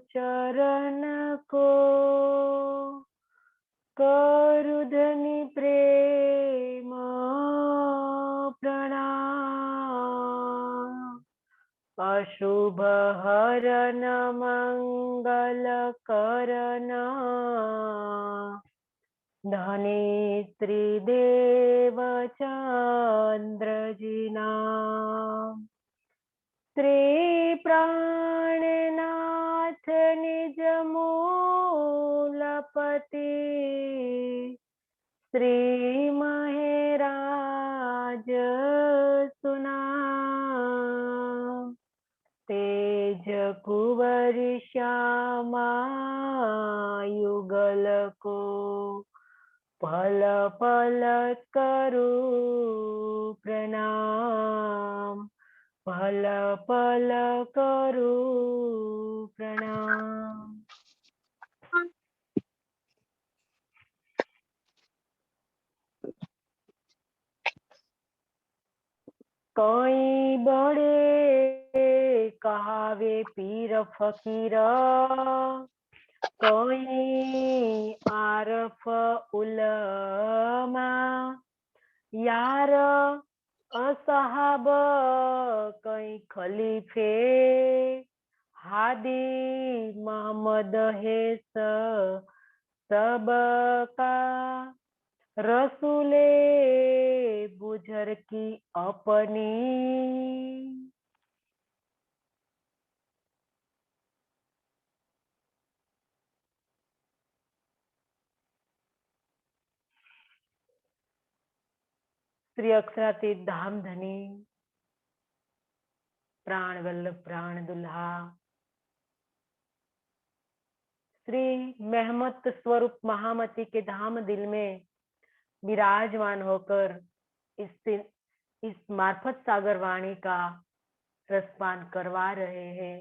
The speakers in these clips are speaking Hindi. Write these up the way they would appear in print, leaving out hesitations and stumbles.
चरण को करु धनी प्रेम प्रणाम। अशुभ हरन मंगल करन धनेत्री देव चंद्र जिना श्री प्राणनाथ निज मूलपति श्री महराज सुना तेज कुंवर श्यामा युगल को पल पल करू प्रणाम पल पल करू प्रणाम। कोई बड़े कहावे पीर फकीर कोई आरफ उलमा यार असहाब कई खलीफे हादी मोहम्मद है सबका रसूले बुजर की अपनी। श्री अक्षरातीत धाम धनी प्राण वल्लभ प्राण दुल्हा श्री मेहमत स्वरूप महामती के धाम दिल में विराजमान होकर इस मार्फत सागर वाणी का रसपान करवा रहे हैं।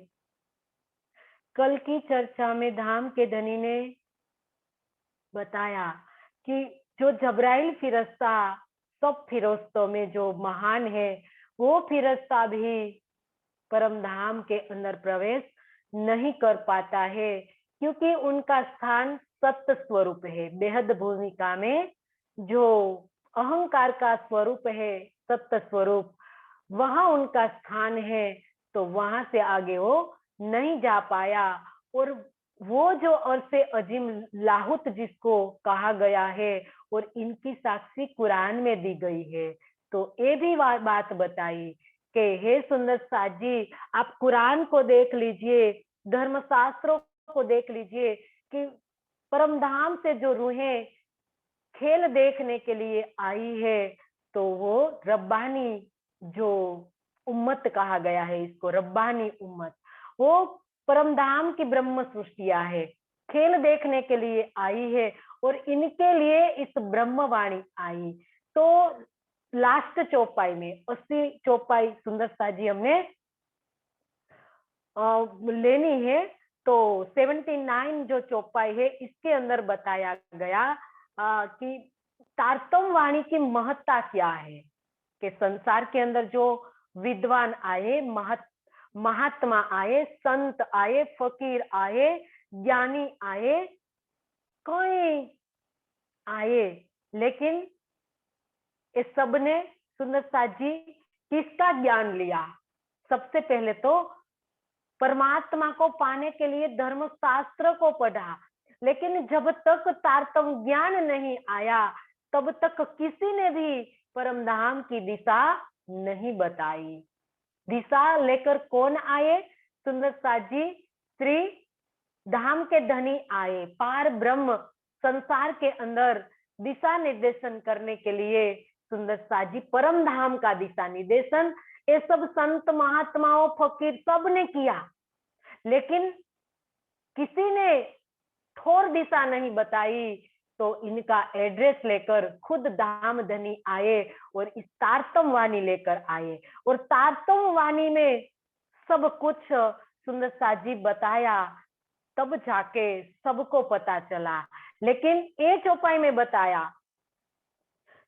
कल की चर्चा में धाम के धनी ने बताया कि जो जबराइल फिरस्ता सब फिरस्तों में जो महान है वो फिरस्ता भी परम धाम के अंदर प्रवेश नहीं कर पाता है क्योंकि उनका स्थान सत्य स्वरूप है। बेहद भूमिका में जो अहंकार का स्वरूप है सत्य स्वरूप वहां उनका स्थान है तो वहां से आगे वो नहीं जा पाया। और वो जो अरसे अजीम लाहुत जिसको कहा गया है और इनकी साक्षी कुरान में दी गई है तो ये भी बात बताई कि हे सुंदर साथ जी आप कुरान को देख लीजिए धर्मशास्त्रों को देख लीजिए कि परम धाम से जो रूहें खेल देखने के लिए आई है तो वो रब्बानी जो उम्मत कहा गया है इसको रब्बानी उम्मत वो परम धाम की ब्रह्म सृष्टिया है खेल देखने के लिए आई है और इनके लिए इस ब्रह्मवाणी आई। तो लास्ट चौपाई में 80 चौपाई सुंदर सा जी हमने लेनी है तो 79 जो चौपाई है इसके अंदर बताया गया कि तारतम वाणी की महत्ता क्या है कि संसार के अंदर जो विद्वान आए महात्मा आए संत आए फकीर आए ज्ञानी आए कोई आए लेकिन इस सब ने सुंदर साथ जी किसका ज्ञान लिया। सबसे पहले तो परमात्मा को पाने के लिए धर्मशास्त्र को पढ़ा लेकिन जब तक तारतम ज्ञान नहीं आया तब तक किसी ने भी परम धाम की दिशा नहीं बताई। दिशा लेकर कौन आए सुंदर साथ जी श्री धाम के धनी आए पार ब्रह्म संसार के अंदर दिशा निर्देशन करने के लिए सुंदर साथ जी परम धाम का दिशा निर्देशन ये सब संत महात्माओं फकीर सब ने किया लेकिन किसी ने ठोर दिशा नहीं बताई तो इनका एड्रेस लेकर खुद धाम धनी आए और इस तारतम वाणी लेकर आए और तारतम वाणी में सब कुछ सुंदर साथ जी बताया तब जाके सबको पता चला। लेकिन ये चौपाई में बताया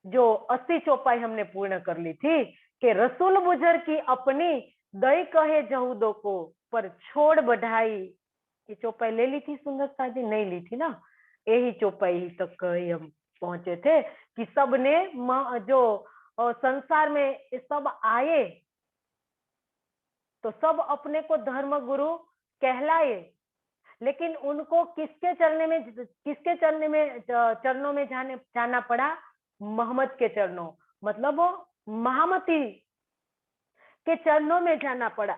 जो 80 चौपाई हमने पूर्ण कर ली थी कि रसूल बुजर की अपनी दई कहे जहूदों को पर छोड़ बढ़ाई ये चौपाई ले ली थी सुंदरता जी? नहीं ली थी ना। यही चौपाई तक ही हम पहुंचे थे कि सबने जो संसार में सब आए तो सब अपने को धर्म गुरु कहलाए, लेकिन उनको चरणों में जाना पड़ा? मोहम्मद के चरणों, मतलब वो महामती के चरणों में जाना पड़ा।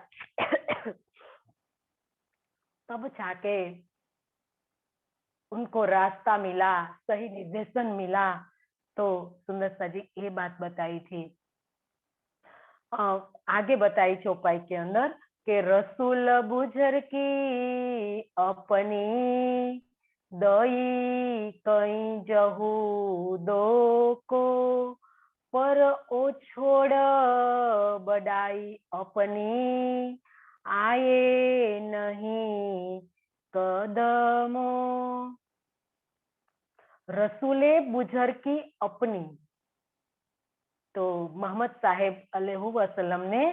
तब जाके उनको रास्ता मिला, सही निर्देशन मिला। तो सुंदरता जी ये बात बताई थी। आगे बताई चौपाई के अंदर कि रसूल बुझर की अपनी दई कई जहू दो को, पर ओ छोड़ बड़ाई अपनी आए नहीं कदमो। रसूले बुझर की अपनी, तो मोहम्मद साहेब अलैहि वसल्लम ने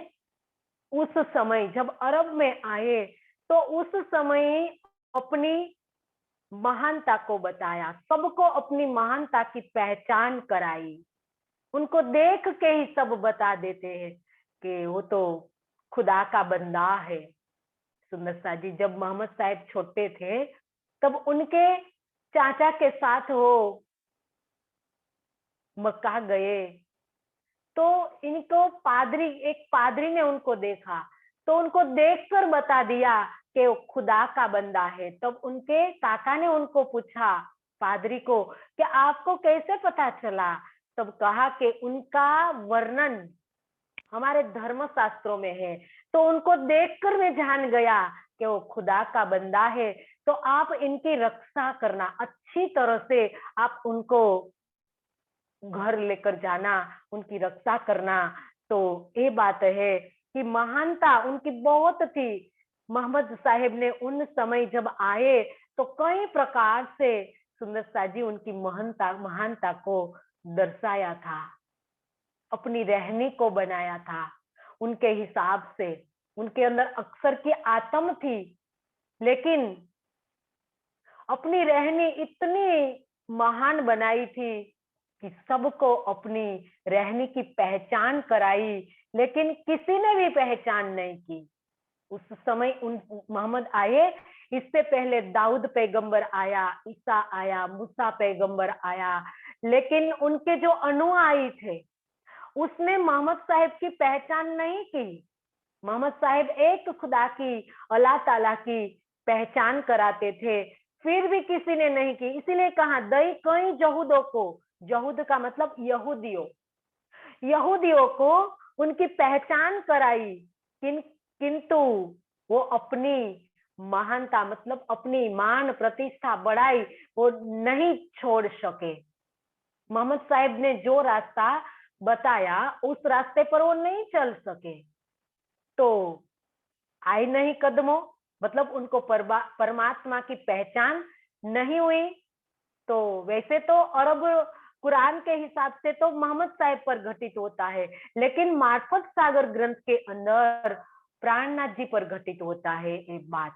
उस समय जब अरब में आए तो उस समय अपनी महानता को बताया, सबको अपनी महानता की पहचान कराई। उनको देख के ही सब बता देते हैं कि वो तो खुदा का बंदा है। सुंदर जी, जब मोहम्मद साहब छोटे थे तब उनके चाचा के साथ वो मक्का गए, तो इनको एक पादरी ने उनको देखा, तो उनको देखकर बता दिया कि वो खुदा का बंदा है। तब उनके काका ने उनको पूछा, पादरी को, कि आपको कैसे पता चला? तब कहा कि उनका वर्णन हमारे धर्म शास्त्रों में है, तो उनको देखकर मैं जान गया कि वो खुदा का बंदा है। तो आप इनकी रक्षा करना, अच्छी तरह से आप उनको घर लेकर जाना, उनकी रक्षा करना। तो ये बात है कि महानता उनकी बहुत थी। मोहम्मद साहेब ने उन समय जब आए तो कई प्रकार से सुंदर जी उनकी महानता को दर्शाया था, अपनी रहनी को बनाया था उनके हिसाब से। उनके अंदर अक्षर की आत्म थी, लेकिन अपनी रहनी इतनी महान बनाई थी कि सबको अपनी रहनी की पहचान कराई, लेकिन किसी ने भी पहचान नहीं की। उस समय उन मोहम्मद आए, इससे पहले दाऊद पैगंबर आया, ईसा आया, मूसा पैगंबर आया, लेकिन उनके जो अनुयायी थे उसने मोहम्मद साहिब की पहचान नहीं की। मोहम्मद साहिब एक खुदा की, अल्लाह ताला की पहचान कराते थे, फिर भी किसी ने नहीं की। इसीलिए कहा दई कई यहूदों को, यहूद का मतलब यहूदियों को उनकी पहचान कराई, किंतु वो अपनी महानता मतलब अपनी मान प्रतिष्ठा बढ़ाई वो नहीं छोड़ सके। मोहम्मद साहिब ने जो रास्ता बताया उस रास्ते पर वो नहीं चल सके, तो आए नहीं कदमों, मतलब उनको परमात्मा की पहचान नहीं हुई। तो वैसे तो अरब कुरान के हिसाब से तो मोहम्मद साहिब पर घटित होता है, लेकिन मार्फत सागर ग्रंथ के अंदर प्राणनाथ जी पर घटित होता है। एक बात,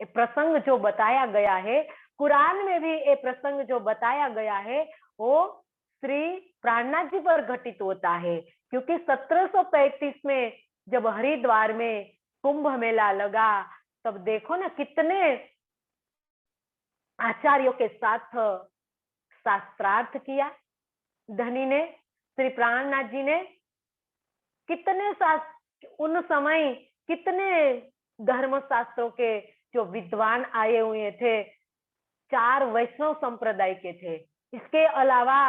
ये प्रसंग जो बताया गया है कुरान में भी, ये प्रसंग जो बताया गया है वो श्री प्राणनाथ जी पर घटित होता है। क्योंकि 1735 में जब हरिद्वार में कुंभ मेला लगा, तब देखो ना कितने आचार्यों के साथ शास्त्रार्थ किया धनी ने, श्री प्राणनाथ जी ने। कितने उन समय कितने धर्म शास्त्रों के जो विद्वान आए हुए थे, 4 वैष्णव संप्रदाय के थे। इसके अलावा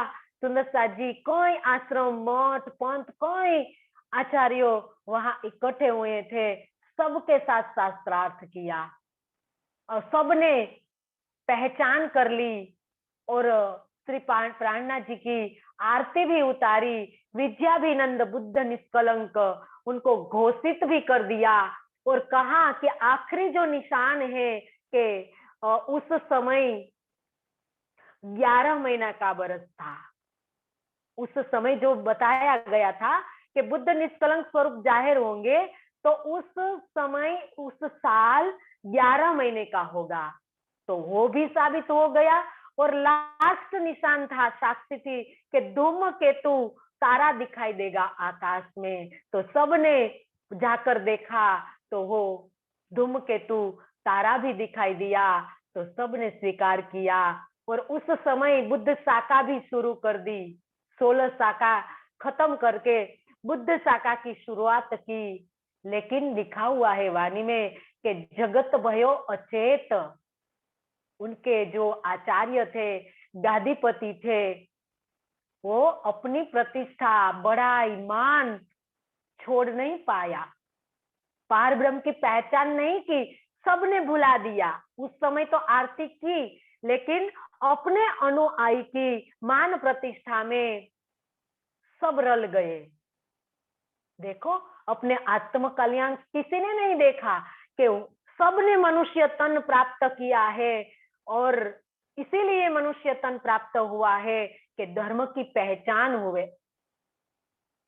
सुंदर जी कोई आश्रम मठ पंथ कोई आचार्यों वहां इकट्ठे हुए थे, सबके साथ शास्त्रार्थ किया और सबने पहचान कर ली और श्री प्राणनाथ जी की आरती भी उतारी, विद्याभिनंद बुद्ध निष्कलंक उनको घोषित भी कर दिया और कहा कि आखिरी जो निशान है कि उस समय 11 महीना का बरस था। उस समय जो बताया गया था कि बुद्ध निष्कलंक स्वरूप जाहिर होंगे, तो उस समय उस साल 11 महीने का होगा। तो वो भी साबित हो गया। और लास्ट निशान था, साक्षी थी कि धूमकेतु तारा दिखाई देगा आकाश में। तो सबने जाकर देखा तो वो धूमकेतु तारा भी दिखाई दिया। तो सबने स्वीकार किया और उस समय बुद्ध शाखा भी शुरू कर दी। 16 शाखा खत्म करके बुद्ध शाखा की शुरुआत की। लेकिन लिखा हुआ है वाणी में कि जगत भयो अचेत। उनके जो आचार्य थे, गादीपति थे, वो अपनी प्रतिष्ठा, बड़ाई, मान छोड़ नहीं पाया, पार ब्रह्म की पहचान नहीं की, सबने भुला दिया। उस समय तो आरती की, लेकिन अपने अनुयायी की मान प्रतिष्ठा में सब रल गए। देखो, अपने आत्म कल्याण किसी ने नहीं देखा कि सबने मनुष्य तन प्राप्त किया है। और इसीलिए मनुष्य तन प्राप्त हुआ है कि धर्म की पहचान हुए।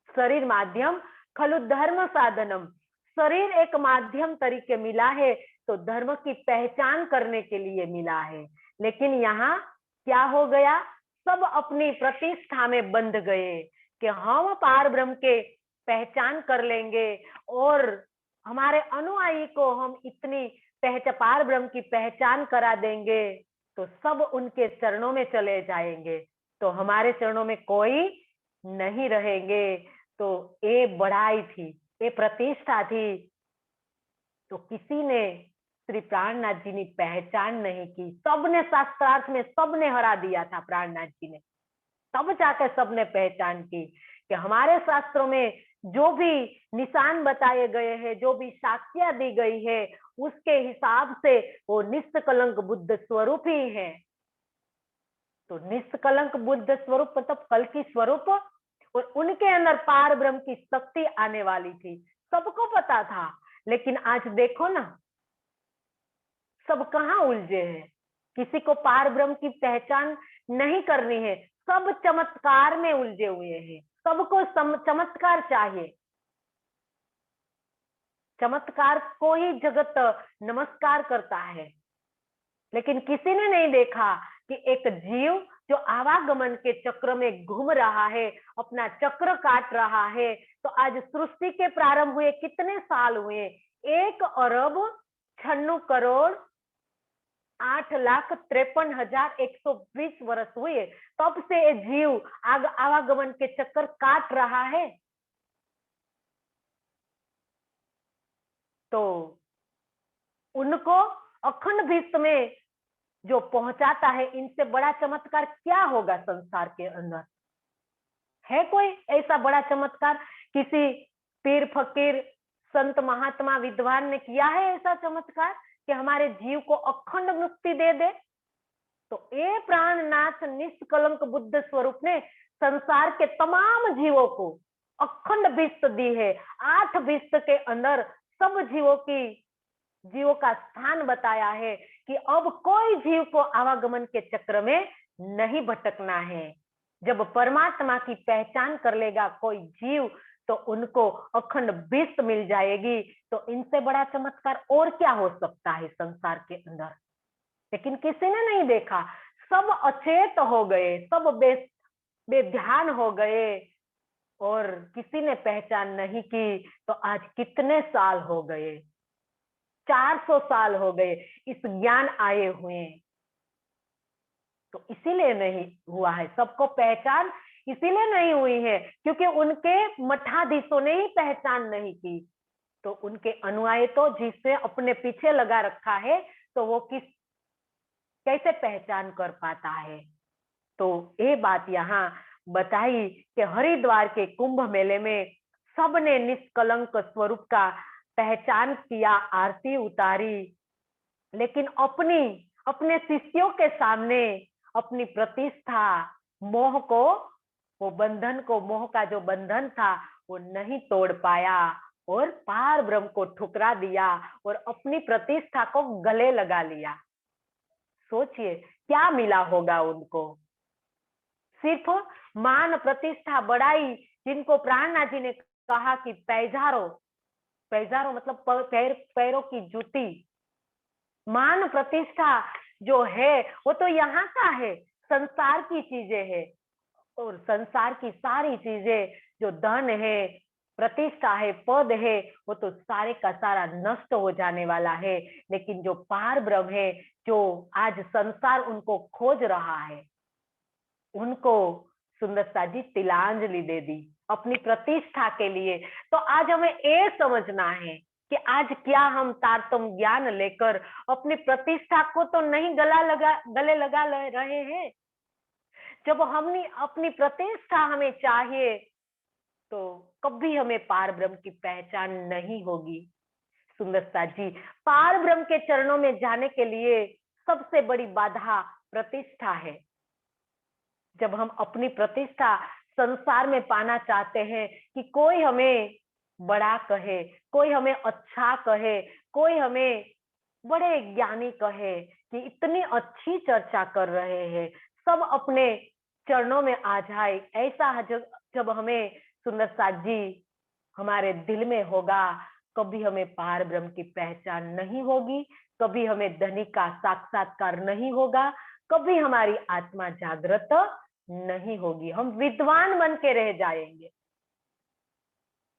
शरीर माध्यम खलु धर्म साधनम, शरीर एक माध्यम तरीके मिला है तो धर्म की पहचान करने के लिए मिला है। लेकिन यहाँ क्या हो गया, सब अपनी प्रतिष्ठा में बंध गए कि हम पार ब्रह्म के पहचान कर लेंगे और हमारे अनुयायी को हम इतनी पार ब्रह्म की पहचान करा देंगे तो सब उनके चरणों में चले जाएंगे, तो हमारे चरणों में कोई नहीं रहेंगे। तो ये बड़ाई थी, ये प्रतिष्ठा थी। तो किसी ने श्री प्राणनाथ जी ने पहचान नहीं की। सबने शास्त्रार्थ में सबने हरा दिया था प्राणनाथ जी ने, तब जाकर सबने पहचान की कि हमारे शास्त्रों में जो भी निशान बताए गए हैं, जो भी साक्ष्य दी गई है, उसके हिसाब से वो निष्कलंक बुद्ध स्वरूप ही है। तो निष्कलंक बुद्ध स्वरूप मतलब कल की स्वरूप, और उनके अंदर पार ब्रह्म की शक्ति आने वाली थी, सबको पता था। लेकिन आज देखो ना, सब कहाँ उलझे हैं, किसी को पार ब्रह्म की पहचान नहीं करनी है, सब चमत्कार में उलझे हुए हैं। सबको चमत्कार चाहिए, चमत्कार को ही जगत नमस्कार करता है। लेकिन किसी ने नहीं देखा कि एक जीव जो आवागमन के चक्र में घूम रहा है, अपना चक्र काट रहा है। तो आज सृष्टि के प्रारंभ हुए कितने साल हुए, 1 अरब 96 करोड़ 8,53,120 वर्ष हुए, तब से ये जीव आवागमन के चक्कर काट रहा है। तो उनको अखंड विश्व में जो पहुंचाता है, इनसे बड़ा चमत्कार क्या होगा संसार के अंदर? है कोई ऐसा बड़ा चमत्कार? किसी पीर फकीर संत महात्मा विद्वान ने किया है ऐसा चमत्कार कि हमारे जीव को अखंड मुक्ति दे दे? तो ये प्राणनाथ निष्कलंक बुद्ध स्वरूप ने संसार के तमाम जीवों को अखंड विश्व दी है। 8 विश्व के अंदर सब जीवों का स्थान बताया है कि अब कोई जीव को आवागमन के चक्र में नहीं भटकना है। जब परमात्मा की पहचान कर लेगा कोई जीव, तो उनको अखंड विश्व मिल जाएगी। तो इनसे बड़ा चमत्कार और क्या हो सकता है संसार के अंदर? लेकिन किसी ने नहीं देखा, सब अचेत हो गए, सब बेध्यान हो गए और किसी ने पहचान नहीं की। तो आज कितने साल हो गए, 400 साल हो गए इस ज्ञान आए हुए। तो इसीलिए नहीं हुआ है, सबको पहचान इसीलिए नहीं हुई है क्योंकि उनके मठाधीशों ने ही पहचान नहीं की। तो उनके अनुयायी तो जिसने अपने पीछे लगा रखा है, तो वो कैसे पहचान कर पाता है? तो ये बात यहाँ बताई कि हरिद्वार के कुंभ मेले में सबने निष्कलंक स्वरूप का पहचान किया, आरती उतारी, लेकिन अपने शिष्यों के सामने अपनी प्रतिष्ठा, मोह को, वो बंधन को, मोह का जो बंधन था वो नहीं तोड़ पाया और पार ब्रह्म को ठुकरा दिया और अपनी प्रतिष्ठा को गले लगा लिया। सोचिए क्या मिला होगा उनको? सिर्फ मान, प्रतिष्ठा, बड़ाई, जिनको प्राणनाथ जी ने कहा कि पैजारो मतलब पैरों की जूती, मान प्रतिष्ठा जो है वो तो यहाँ का है, संसार की चीजें है, और संसार की सारी चीजें जो धन है, प्रतिष्ठा है, पद है, वो तो सारे का सारा नष्ट हो जाने वाला है। लेकिन जो पार ब्रह्म है, जो आज संसार उनको खोज रहा है, उनको सुंदरता जी तिलांजलि दे दी अपनी प्रतिष्ठा के लिए। तो आज हमें ये समझना है कि आज क्या हम तारतम ज्ञान लेकर अपनी प्रतिष्ठा को तो नहीं गले लगा रहे हैं। जब हमने अपनी प्रतिष्ठा हमें चाहिए तो कभी हमें पार ब्रह्म की पहचान नहीं होगी। सुंदरता जी, पार ब्रह्म के चरणों में जाने के लिए सबसे बड़ी बाधा प्रतिष्ठा है। जब हम अपनी प्रतिष्ठा संसार में पाना चाहते हैं कि कोई हमें बड़ा कहे, कोई हमें अच्छा कहे, कोई हमें बड़े ज्ञानी कहे कि इतनी अच्छी चर्चा कर रहे हैं, सब अपने चरणों में आ जाए, ऐसा जब हमें सुंदर साथ जी हमारे दिल में होगा, कभी हमें पार ब्रह्म की पहचान नहीं होगी, कभी हमें धनी का साक्षात्कार नहीं होगा, कभी हमारी आत्मा जागृत नहीं होगी, हम विद्वान बन के रह जाएंगे।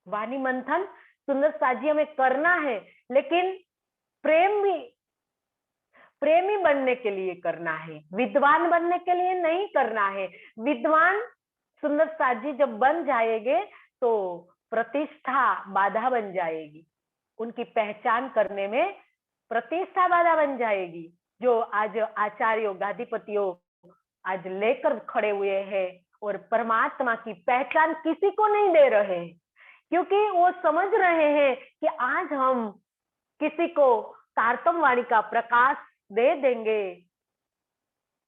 वाणी मंथन सुंदर साथ जी हमें करना है, लेकिन प्रेमी बनने के लिए करना है, विद्वान बनने के लिए नहीं करना है। विद्वान सुंदर साथ जी जब बन जाएंगे तो प्रतिष्ठा बाधा बन जाएगी, उनकी पहचान करने में प्रतिष्ठा बाधा बन जाएगी। जो आज आचार्यों गादीपतियों आज लेकर खड़े हुए हैं और परमात्मा की पहचान किसी को नहीं दे रहे हैं, क्योंकि वो समझ रहे हैं कि आज हम किसी को तारतम वाणी का प्रकाश दे देंगे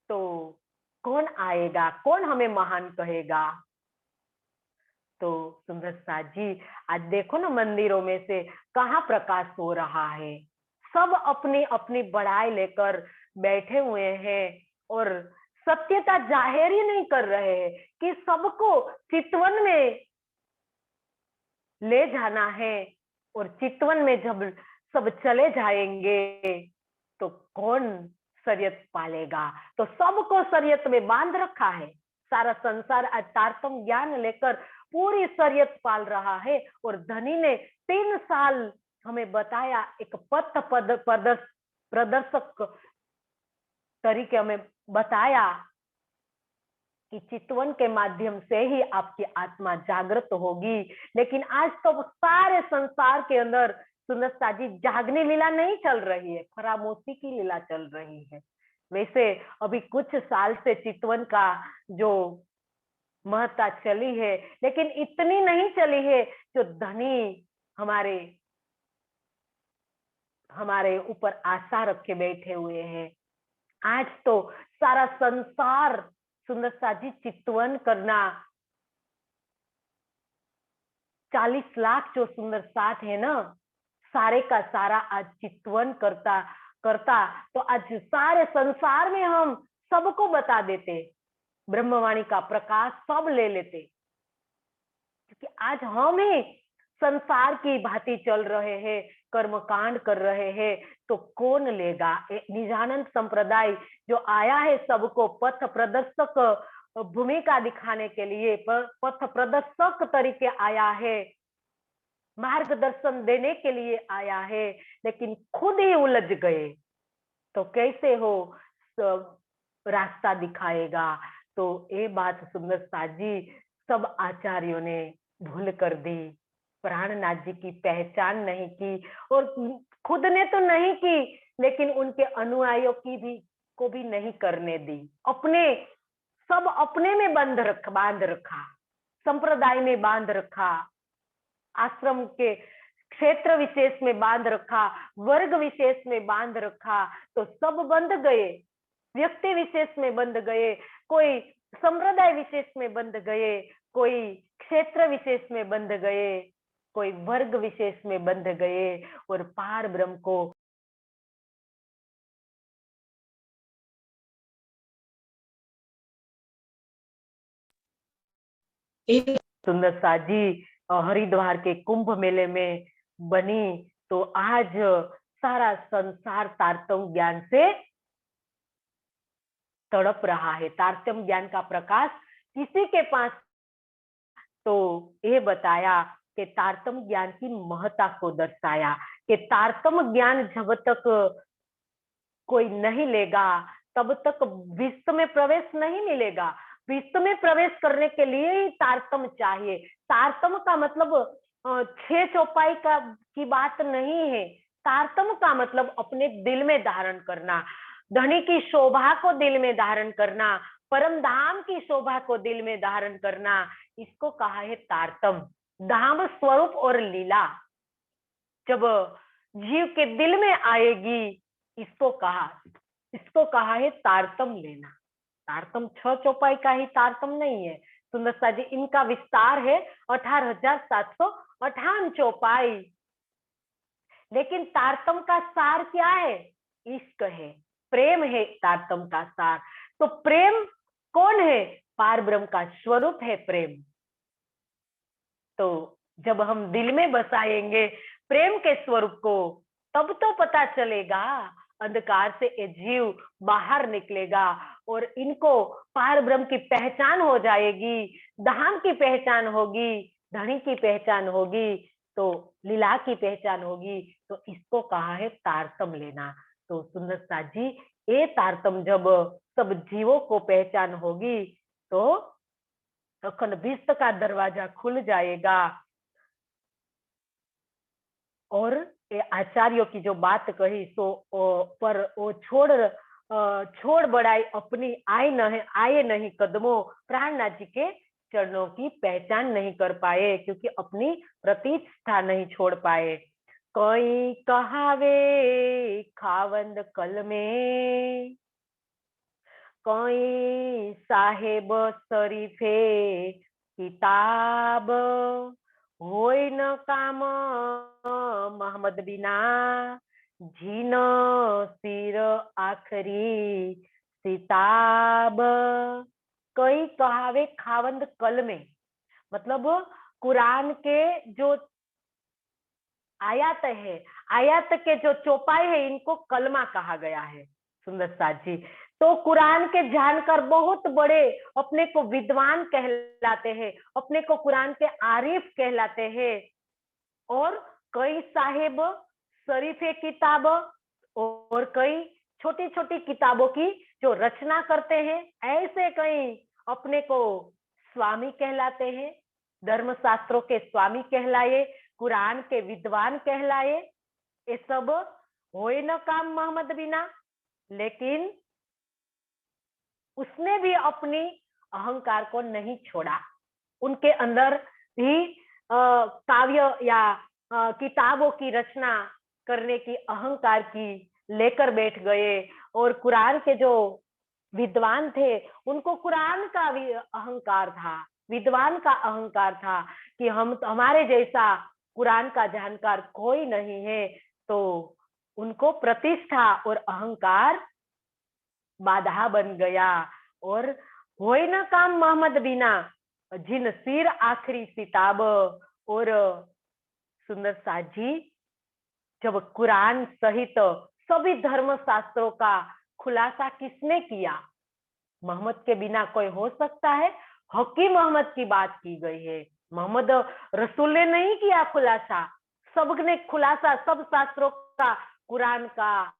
तो कौन आएगा, कौन हमें महान कहेगा। तो सुंदर साथ जी आज देखो ना, मंदिरों में से कहाँ प्रकाश हो रहा है, सब अपनी अपनी बड़ाई लेकर बैठे हुए हैं और सत्यता जाहिर ही नहीं कर रहे हैं कि सबको चितवन में ले जाना है। और चितवन में जब सब चले जाएंगे तो कौन शरीयत पालेगा। तो सबको शरीयत में बांध रखा है, सारा संसार आज तारतम ज्ञान लेकर पूरी शरीयत पाल रहा है। और धनी ने 3 साल हमें बताया, एक पथ प्रदर्शक तरीके हमें बताया कि चितवन के माध्यम से ही आपकी आत्मा जागृत होगी। लेकिन आज तो सारे संसार के अंदर सुंदरता जी जागने लीला नहीं चल रही है, फरामोशी की लीला चल रही है। वैसे अभी कुछ साल से चितवन का जो महत्ता चली है, लेकिन इतनी नहीं चली है जो धनी हमारे हमारे ऊपर आशा रखे बैठे हुए हैं। आज तो सारा संसार सुंदरता जी चितवन करना, 40 लाख जो सुंदर साथ है ना, सारे का सारा आज चितवन करता करता तो आज सारे संसार में हम सबको बता देते, ब्रह्मवाणी का प्रकाश सब ले लेते। क्योंकि आज हम ही संसार की भांति चल रहे हैं, कर्मकांड कर रहे हैं, तो कौन लेगा। निजानंद संप्रदाय जो आया है सबको पथ प्रदर्शक भूमिका दिखाने के लिए, पथ प्रदर्शक तरीके आया है, मार्गदर्शन देने के लिए आया है, लेकिन खुद ही उलझ गए तो कैसे हो रास्ता दिखाएगा। तो ये बात सुंदर साथ जी सब आचार्यों ने भूल कर दी, प्राणनाथ जी की पहचान नहीं की, और खुद ने तो नहीं की लेकिन उनके अनुयायियों की भी को भी नहीं करने दी। सब अपने में बांध रखा, संप्रदाय में बांध रखा, आश्रम के क्षेत्र विशेष में बांध रखा, वर्ग विशेष में बांध रखा, तो सब बंध गए, व्यक्ति विशेष में बंध गए, कोई संप्रदाय विशेष में बंध गए, कोई क्षेत्र विशेष में बंध गए, कोई वर्ग विशेष में बंध गए, और पार ब्रह्म को सुंदर सा जी हरिद्वार के कुंभ मेले में बनी। तो आज सारा संसार तारतम ज्ञान से तड़प रहा है। तारतम ज्ञान का प्रकाश किसी के पास, तो ये बताया कि तारतम ज्ञान की महत्ता को दर्शाया कि तारतम ज्ञान जब तक कोई नहीं लेगा तब तक विश्व में प्रवेश नहीं मिलेगा। विश्व में प्रवेश करने के लिए ही तारतम चाहिए। तारतम का मतलब 6 चौपाई का की बात नहीं है। तारतम का मतलब अपने दिल में धारण करना, धनी की शोभा को दिल में धारण करना, परम धाम की शोभा को दिल में धारण करना, इसको कहा है तारतम। धाम स्वरूप और लीला जब जीव के दिल में आएगी, इसको कहा है तारतम लेना। तारतम 6 चौपाई का ही तारतम नहीं है सुंदर सा जी, इनका विस्तार है 18,758 चौपाई। लेकिन तारतम का सार क्या है? इश्क है, प्रेम है तारतम का सार। तो प्रेम कौन है? पार ब्रह्म का स्वरूप है प्रेम। तो जब हम दिल में बसाएंगे प्रेम के स्वरूप को, तब तो पता चलेगा, अंधकार से ये जीव बाहर निकलेगा और इनको पार ब्रह्म की पहचान हो जाएगी, धाम की पहचान होगी, धनी की पहचान होगी, तो लीला की पहचान होगी। तो इसको कहा है तारतम लेना। तो सुंदर सा जी, ये तारतम जब सब जीवों को पहचान होगी तो अखंड विश्व का दरवाजा खुल जाएगा। और ये आचार्यों की जो बात कही सो पर वो छोड़ बढ़ाई अपनी आए नहीं कदमों, प्राणनाथ जी के चरणों की पहचान नहीं कर पाए, क्योंकि अपनी प्रतिष्ठा नहीं छोड़ पाए। कोई कहावे खावंद कल में, कोई साहेब शरीफे किताब, होय न काम मोहम्मद बिना, जीन सिर आखरी सिताब। कई कहावे खावंद कल में, मतलब कुरान के जो आयात है, आयात के जो चौपाई है, इनको कलमा कहा गया है सुंदर साथ जी। तो कुरान के जानकर बहुत बड़े अपने को विद्वान कहलाते हैं, अपने को कुरान के आरिफ कहलाते हैं। और कई साहेब शरीफे किताब, और कई छोटी छोटी किताबों की जो रचना करते हैं, ऐसे कई अपने को स्वामी कहलाते हैं, धर्मशास्त्रों के स्वामी कहलाए, कुरान के विद्वान कहलाए। ये सब होए न काम मोहम्मद बिना, लेकिन उसने भी अपनी अहंकार को नहीं छोड़ा। उनके अंदर भी काव्य या किताबों की रचना करने की अहंकार की लेकर बैठ गए। और कुरान के जो विद्वान थे, उनको कुरान का भी अहंकार था, विद्वान का अहंकार था कि हमारे जैसा कुरान का जानकार कोई नहीं है। तो उनको प्रतिष्ठा और अहंकार बाधा बन गया। और होय न काम मोहम्मद बिना, जिन सिर आखरी सिताब। और सुंदर साथ जी, जब कुरान सहित सभी धर्म शास्त्रों का खुलासा किसने किया? मोहम्मद के बिना कोई हो सकता है? हकी मोहम्मद की बात की गई है, मोहम्मद रसूल ने नहीं किया खुलासा। सबने खुलासा, सब शास्त्रों का, कुरान का,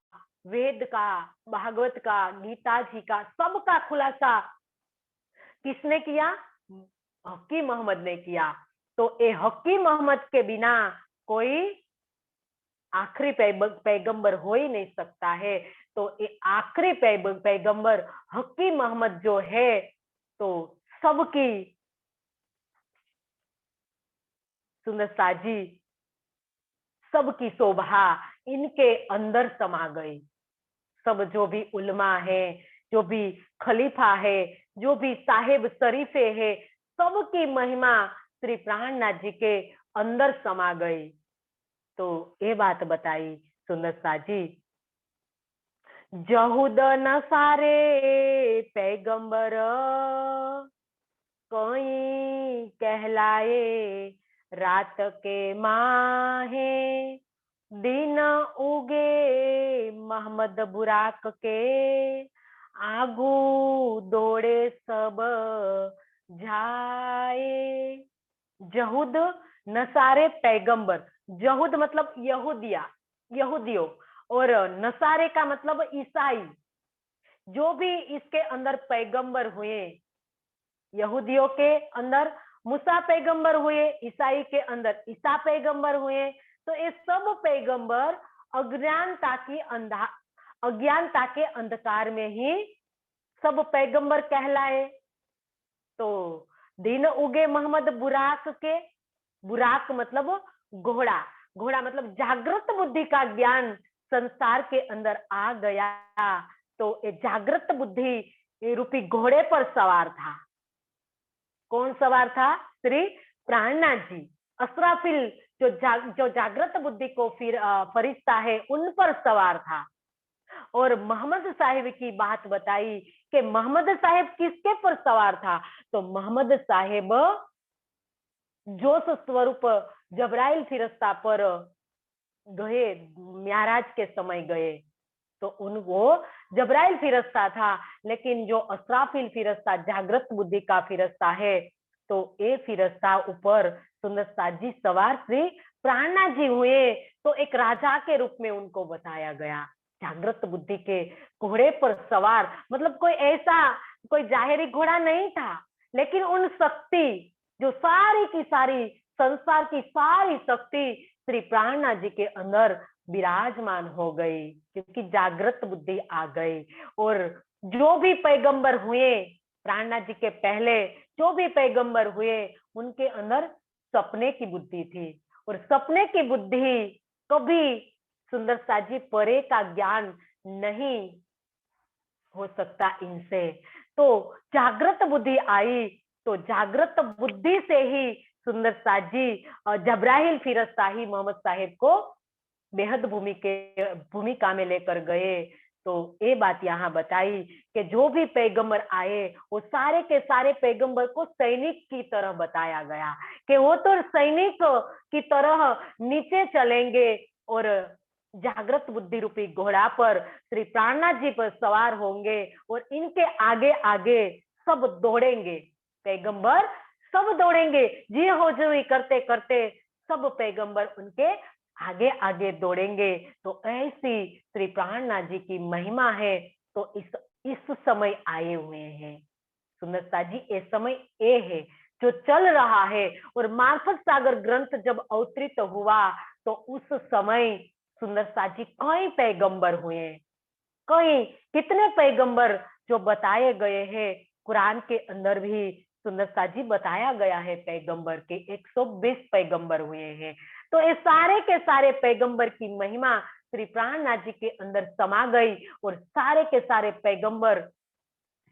वेद का, भागवत का, गीता जी का, सबका खुलासा किसने किया? हकी मोहम्मद ने किया। तो ये हकी मोहम्मद के बिना कोई आखिरी पैगंबर हो ही नहीं सकता है। तो ये आखिरी पैगंबर हकी मोहम्मद जो है, तो सबकी सुंदर साजी, सबकी शोभा इनके अंदर समा गई। सब जो भी उलमा है, जो भी खलीफा है, जो भी साहेब शरीफे है, सबकी महिमा श्री प्राणनाथ जी के अंदर समा गई। तो ये बात बताई सुंदर सा जी। जहूद न सारे पैगंबर, कोई कहलाए रात के माहे, दिन उगे मोहम्मद बुराक के, आगू दौड़े सब जाए। जहूद नसारे पैगंबर, जहूद मतलब यहूदिया, यहूदियों, और नसारे का मतलब ईसाई। जो भी इसके अंदर पैगंबर हुए, यहूदियों के अंदर मूसा पैगंबर हुए, ईसाई के अंदर ईसा पैगंबर हुए। तो ये सब पैगंबर अज्ञानता की अंधा अज्ञानता के अंधकार में ही सब पैगंबर कहलाए। तो दिन उगे मोहम्मद बुराक के, बुराक मतलब घोड़ा, घोड़ा मतलब जागृत बुद्धि का ज्ञान संसार के अंदर आ गया। तो ये जागृत बुद्धि रूपी घोड़े पर सवार था। कौन सवार था? श्री प्राणनाथ जी। असराफिल जो जागृत बुद्धि को फिर फरिश्ता है, उन पर सवार था। और मोहम्मद साहिब की बात बताई कि मोहम्मद साहिब किसके पर सवार था? तो मोहम्मद साहिब जोश स्वरूप जबराइल फिरस्ता पर गए, म्याराज के समय गए। तो उनको जबराइल फिरस्ता था, लेकिन जो असराफिल फिरस्ता जागृत बुद्धि का फिरस्ता है, तो ये फिरस्ता ऊपर सुंदरता जी सवार श्री प्राणनाथ जी हुए। तो एक राजा के रूप में उनको बताया गया। जागृत बुद्धि के घोड़े पर सवार मतलब कोई ऐसा कोई जाहिरी घोड़ा नहीं था, लेकिन उन शक्ति जो सारी की सारी संसार की सारी शक्ति श्री प्राणनाथ जी के अंदर विराजमान हो गई, क्योंकि जागृत बुद्धि आ गई। और जो भी पैगंबर हुए प्राणनाथ जी के पहले, जो भी पैगंबर हुए, उनके अंदर सपने की बुद्धि थी। और सपने की बुद्धि कभी सुंदरता जी परे का ज्ञान नहीं हो सकता इनसे। तो जागृत बुद्धि आई, तो जागृत बुद्धि से ही सुंदरता जी जबराइल फिरस्ता ही मोहम्मद साहिब को बेहद भूमिका में लेकर गए। तो ये बात यहाँ बताई कि जो भी पैगंबर आए, वो सारे के सारे पैगंबर को सैनिक की तरह बताया गया कि वो तो सैनिक की तरह नीचे चलेंगे, और जागृत बुद्धि रूपी घोड़ा पर श्री प्राणनाथ जी पर सवार होंगे, और इनके आगे आगे सब दौड़ेंगे। पैगंबर सब दौड़ेंगे, जी हुजूरी करते करते सब पैगंबर उनके आगे आगे दौड़ेंगे। तो ऐसी श्री प्राणनाथ जी की महिमा है। तो इस समय आए हुए हैं सुंदरता जी, ये समय ये है जो चल रहा है। और मार्फत सागर ग्रंथ जब अवतरित हुआ, तो उस समय सुंदरता जी कई पैगंबर हुए, कई कितने पैगंबर जो बताए गए हैं कुरान के अंदर भी सुंदरता जी बताया गया है पैगंबर के 120 पैगंबर हुए हैं। तो ये सारे के सारे पैगंबर की महिमा श्री प्राणनाथ जी के अंदर समा गई, और सारे के सारे पैगंबर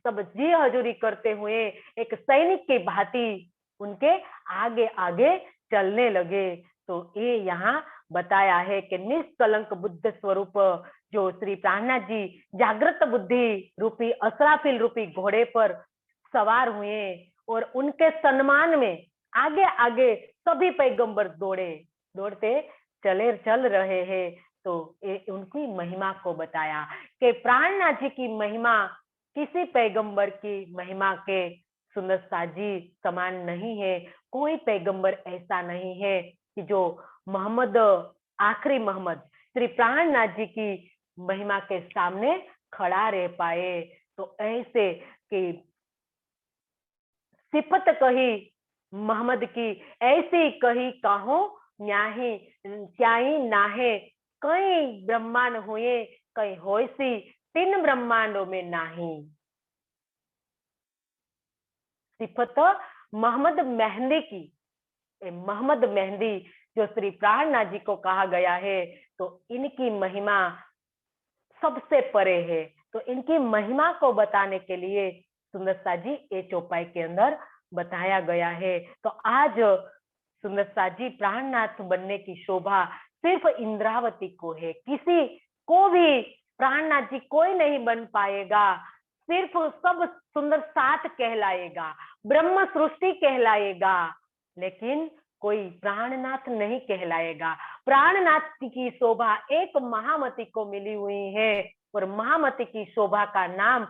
सब जी हजूरी करते हुए एक सैनिक की भांति उनके आगे आगे चलने लगे। तो ये यहाँ बताया है कि निष्कलंक बुद्ध स्वरूप जो श्री प्राणनाथ जी जागृत बुद्धि रूपी असराफिल रूपी घोड़े पर सवार हुए, और उनके सम्मान में आगे आगे सभी पैगंबर दौड़े, दौड़ते चल रहे हैं। तो ये उनकी महिमा को बताया कि प्राणनाथ जी की महिमा किसी पैगंबर की महिमा के सुंदरता जी समान नहीं है। कोई पैगंबर ऐसा नहीं है कि जो मोहम्मद, आखिरी मोहम्मद श्री प्राणनाथ जी की महिमा के सामने खड़ा रह पाए। तो ऐसे कि सिफत कही मोहम्मद की, ऐसी कही काहो न्याही च्याही नाहे, कई ब्रह्मांड हुए कई होयसी, तीन ब्रह्मांडों में नाही। सिफत मोहम्मद मेहंदी की, मोहम्मद मेहंदी जो श्री प्राणनाथ जी को कहा गया है, तो इनकी महिमा सबसे परे है। तो इनकी महिमा को बताने के लिए सुंदरता जी ये चौपाई के अंदर बताया गया है। तो आज सुंदरता जी प्राणनाथ बनने की शोभा सिर्फ इंद्रावती को है, किसी को भी प्राणनाथ जी कोई नहीं बन पाएगा। सिर्फ सब सुंदर सात कहलाएगा, ब्रह्म सृष्टि कहलाएगा, लेकिन कोई प्राणनाथ नहीं कहलाएगा। प्राणनाथ की शोभा एक महामती को मिली हुई है, और महामती की शोभा का नाम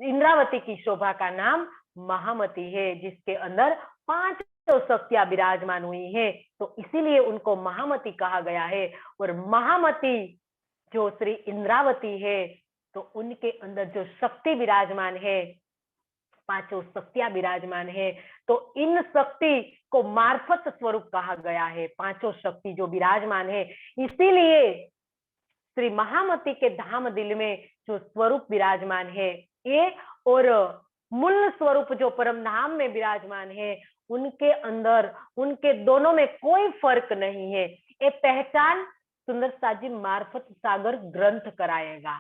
इंद्रावती की शोभा का नाम महामती है, जिसके अंदर 5 शक्तियां विराजमान हुई है, तो इसीलिए उनको महामती कहा गया है। और महामती जो श्री इंद्रावती है, तो उनके अंदर जो शक्ति विराजमान है, 5 शक्तियां विराजमान है, तो इन शक्ति को मार्फत स्वरूप कहा गया है। 5 शक्ति जो विराजमान है, इसीलिए श्री महामती के धाम दिल में जो स्वरूप विराजमान है ये, और मूल स्वरूप जो परम धाम में विराजमान है, उनके अंदर, उनके दोनों में कोई फर्क नहीं है। ये पहचान सुंदर साजी मार्फत सागर ग्रंथ कराएगा।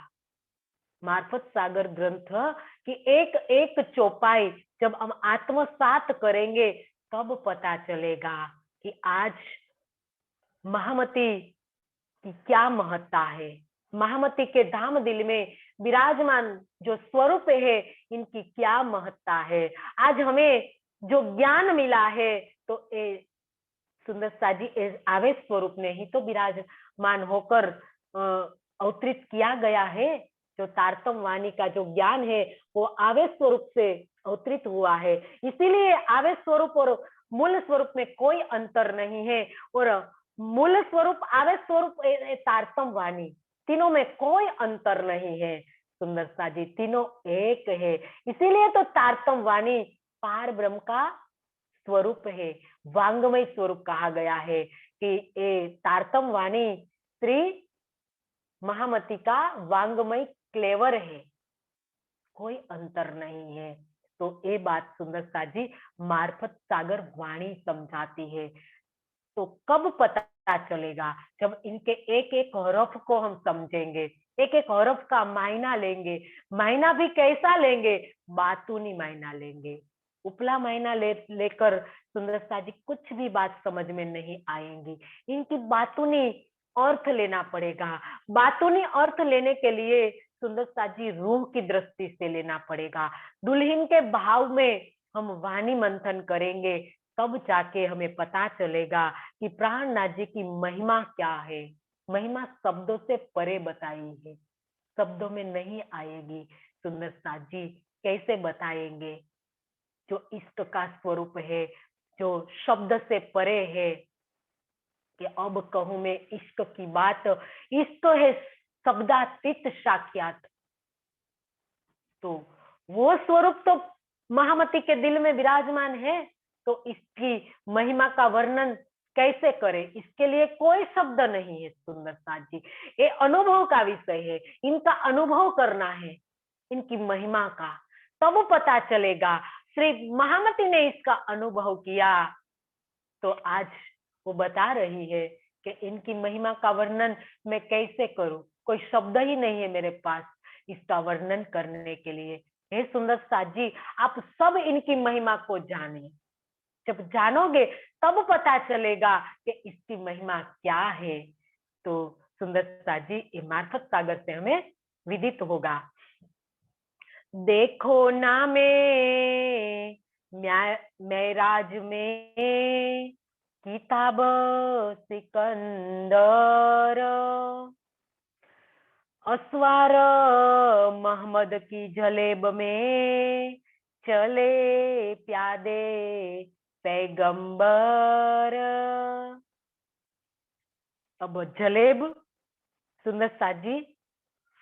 मार्फत सागर ग्रंथ की एक एक चौपाई जब हम आत्मसात करेंगे, तब पता चलेगा कि आज महामती की क्या महत्ता है, महामती के धाम दिल में विराजमान जो स्वरूप है, इनकी क्या महत्ता है। आज हमें जो ज्ञान मिला है, तो ये सुंदर साजी आवेश स्वरूप ने ही तो विराजमान होकर अवतरित किया गया है। जो तारतम वाणी का जो ज्ञान है, वो आवेश स्वरूप से अवतरित हुआ है। इसीलिए आवेश स्वरूप और मूल स्वरूप में कोई अंतर नहीं है, और मूल स्वरूप, आवेश स्वरूप, तारतम वाणी, तीनों में कोई अंतर नहीं है। सुंदर साजी तीनों एक है। इसीलिए तो तारतम वाणी पार ब्रह्म का स्वरूप है, वांगमय स्वरूप कहा गया है कि ये तारतम वाणी श्री महामती का वांगमय क्लेवर है, कोई अंतर नहीं है। तो ये बात सुंदर साजी मार्फत सागर वाणी समझाती है। तो कब पता चलेगा? जब इनके एक एक हरफ को हम समझेंगे, एक एक हरफ का मायना लेंगे। मायना भी कैसा लेंगे? बातूनी मायना लेंगे। उपला मायना लेकर सुंदर साजी कुछ भी बात समझ में नहीं आएंगी। इनकी बातूनी अर्थ लेना पड़ेगा। बातूनी अर्थ लेने के लिए सुंदर साजी रूह की दृष्टि से लेना पड़ेगा। दुल्हन के भाव में हम वाणी मंथन करेंगे, तब जाके हमें पता चलेगा कि प्राणनाथ जी की महिमा क्या है। महिमा शब्दों से परे बताई है, शब्दों में नहीं आएगी। सुंदर साथ जी कैसे बताएंगे? जो इष्ट का स्वरूप है, जो शब्द से परे है, कि अब कहूं मैं इश्क की बात, इश्क है शब्दातीत साक्षात। तो वो स्वरूप तो महामती के दिल में विराजमान है, तो इसकी महिमा का वर्णन कैसे करें? इसके लिए कोई शब्द नहीं है सुंदर साथ जी। ये अनुभव का विषय है, इनका अनुभव करना है, इनकी महिमा का, तब पता चलेगा। श्री महामती ने इसका अनुभव किया, तो आज वो बता रही है कि इनकी महिमा का वर्णन मैं कैसे करूं? कोई शब्द ही नहीं है मेरे पास इसका वर्णन करने के लिए। हे सुंदर साथ जी, आप सब इनकी महिमा को जाने। जब जानोगे तब पता चलेगा कि इसकी महिमा क्या है। तो सुंदर साथ जी, ये मार्फत सागर से हमें विदित होगा। देखो ना मेराज में किताब सिकंदर, असवार मोहम्मद की जलेब में चले प्यादे पैगंबर। अब जलेब सुंदर साथ जी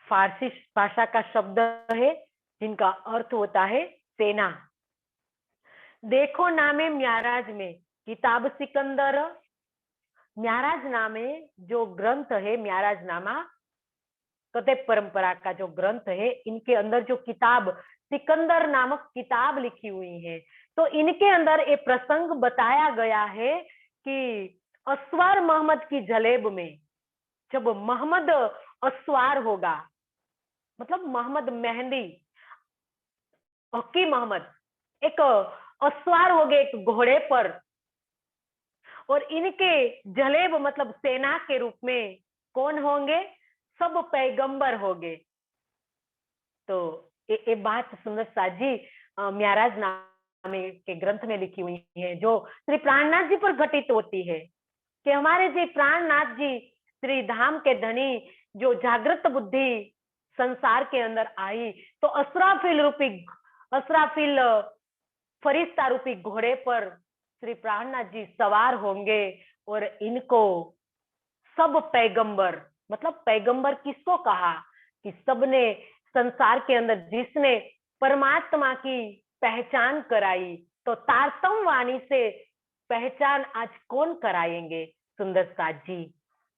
फारसी भाषा का शब्द है, जिनका अर्थ होता है सेना। देखो नामे म्याराज में किताब सिकंदर, म्याराज नामे जो ग्रंथ है, म्याराज नामा कतब परंपरा का जो ग्रंथ है, इनके अंदर जो किताब सिकंदर नामक किताब लिखी हुई है, तो इनके अंदर एक प्रसंग बताया गया है कि असवार मोहम्मद की जलेब में, जब मोहम्मद असवार होगा, मतलब मोहम्मद मेहंदी हकी मोहम्मद एक असवार हो गए एक घोड़े पर, और इनके जलेब मतलब सेना के रूप में कौन होंगे? सब पैगंबर होंगे। तो ये बात सुंदर साथ जी म्याराज नामे के ग्रंथ में लिखी हुई है, जो श्री प्राणनाथ जी पर घटित होती है। कि हमारे जी प्राणनाथ जी श्री धाम के धनी जो जागृत बुद्धि संसार के अंदर आई, तो असराफिल फरिश्ता रूपी घोड़े पर श्री प्राणनाथ जी सवार होंगे और इनको सब पैगंबर, मतलब पैगंबर किसको कहा कि सबने संसार के अंदर जिसने परमात्मा की पहचान कराई, तो तारतम वाणी से पहचान आज कौन कराएंगे? सुंदर साथ जी,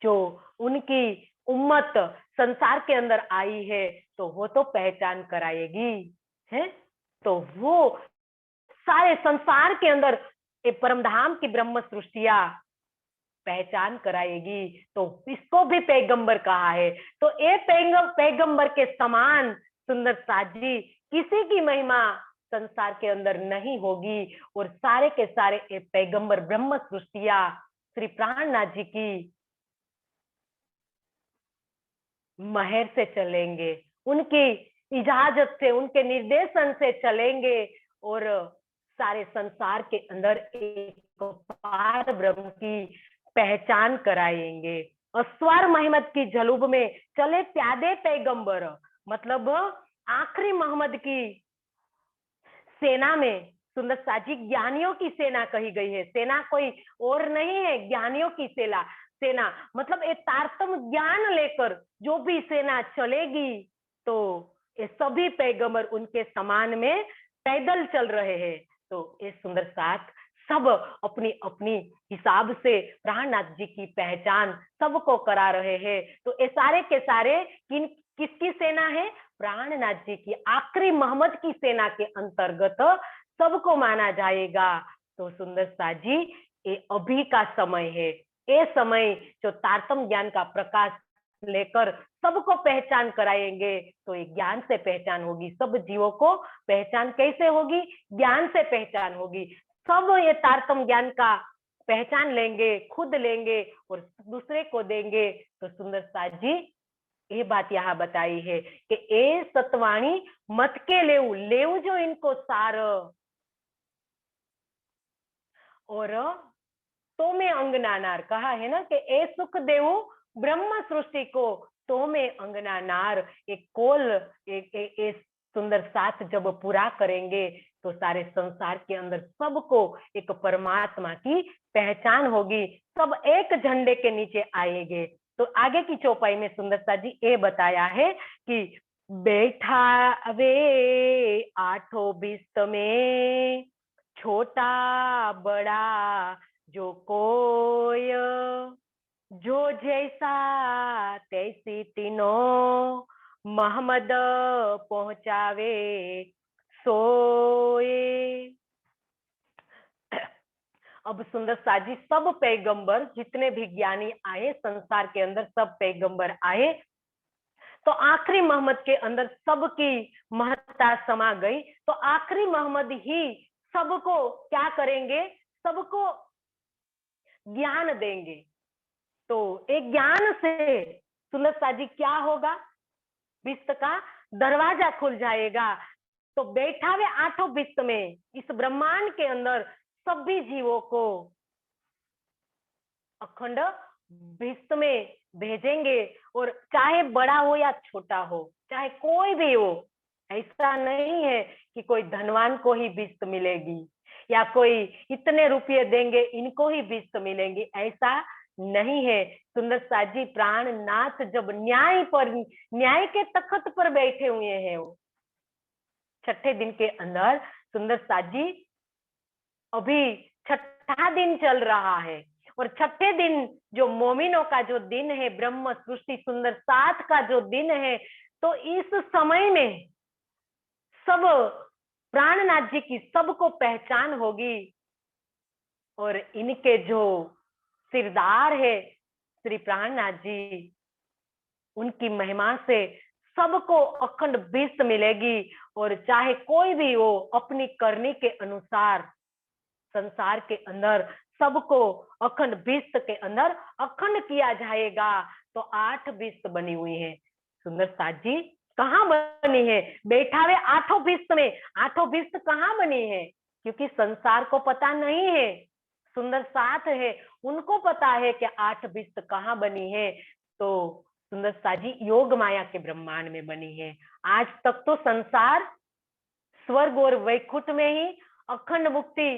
जो उनकी उम्मत संसार के अंदर आई है तो वो तो पहचान कराएगी है। तो वो सारे संसार के अंदर परमधाम की ब्रह्म सृष्टिया पहचान कराएगी, तो इसको भी पैगंबर कहा है। तो ये पैगंबर के समान सुंदर साथ जी किसी की महिमा संसार के अंदर नहीं होगी, और सारे के सारे पैगंबर ब्रह्म सृष्टिया श्री प्राणनाथ जी की महर से चलेंगे, उनकी इजाजत से, उनके निर्देशन से चलेंगे, और सारे संसार के अंदर एक पार ब्रह्म की पहचान कराएंगे। अस्वार मोहम्मद की जलूब में चले प्यादे पैगंबर, मतलब आखिरी मोहम्मद की सेना में सुंदर साजी ज्ञानियों की सेना कही गई है। सेना कोई और नहीं है, ज्ञानियों की सेना मतलब एक तारतम ज्ञान लेकर जो भी सेना चलेगी, तो ये सभी पैगंबर उनके समान में पैदल चल रहे हैं। तो ये सुंदर साथ सब अपनी अपनी हिसाब से प्राणनाथ जी की पहचान सबको करा रहे हैं। तो ये सारे के सारे किसकी सेना है? प्राणनाथ जी की, आखिरी मोहम्मद की सेना के अंतर्गत सबको माना जाएगा। तो सुंदर साथ जी, ये अभी का समय है, ये समय जो तारतम ज्ञान का प्रकाश लेकर सबको पहचान कराएंगे, तो ये ज्ञान से पहचान होगी। सब जीवों को पहचान कैसे होगी? ज्ञान से पहचान होगी। सब ये तारतम ज्ञान का पहचान लेंगे, खुद लेंगे और दूसरे को देंगे। तो सुंदर साथ जी ये बात यहाँ बताई है कि ए सतवाणी मत के लेव जो इनको सार, और तो में अंगना नार कहा है ना कि ए सुख देव ब्रह्म सृष्टि को, तो में अंगना नार। एक कोल एक सुंदर साथ जब पूरा करेंगे, तो सारे संसार के अंदर सबको एक परमात्मा की पहचान होगी, सब एक झंडे के नीचे आएंगे। तो आगे की चौपाई में सुंदर साथ जी ये बताया है कि बैठा वे आठों बिस्त में, छोटा बड़ा जो कोय, जो जैसा तैसी तीनों, मोहम्मद पहुंचावे सोए। अब सुंदर साजी सब पैगंबर जितने भी ज्ञानी आए संसार के अंदर, सब पैगंबर आए, तो आखिरी मोहम्मद के अंदर सबकी महत्ता समा गई। तो आखिरी मोहम्मद ही सबको क्या करेंगे? सबको ज्ञान देंगे। तो एक ज्ञान से सुंदर साजी क्या होगा? बिस्त का दरवाजा खुल जाएगा। तो बैठा हुए आठों बिस्त में, इस ब्रह्मांड के अंदर सभी जीवों को अखंड बिस्त में भेजेंगे, और चाहे बड़ा हो या छोटा हो, चाहे कोई भी हो, ऐसा नहीं है कि कोई धनवान को ही बिस्त मिलेगी या कोई इतने रुपये देंगे इनको ही बिस्त मिलेंगी, ऐसा नहीं है। सुंदर साथ जी प्राणनाथ जब न्याय के तख्त पर बैठे हुए हैं, वो छठे दिन के अंदर सुंदर साथ जी अभी छठा दिन चल रहा है, और छठे दिन जो मोमिनों का जो दिन है, ब्रह्म सृष्टि सुंदर साथ का जो दिन है, तो इस समय में सब प्राणनाथ जी की सबको पहचान होगी, और इनके जो सिरदार है श्री प्राणनाथ जी, उनकी महिमा से सबको अखंड बिस्त मिलेगी। और चाहे कोई भी हो, अपनी करनी के अनुसार संसार के अंदर सबको अखंड बिस्त के अंदर अखंड किया जाएगा। तो 8 बिस्त बनी हुई है। सुंदर साथ जी कहाँ बनी है? बैठा हुए आठों बिस्त में। आठों बिस्त कहाँ बनी है? क्योंकि संसार को पता नहीं है, सुंदर साथ है, उनको पता है कि 8 विस्त कहाँ बनी है। तो सुंदर साजी योग माया के ब्रह्मांड में बनी है। आज तक तो संसार स्वर्ग और वैकुंठ में ही अखंड मुक्ति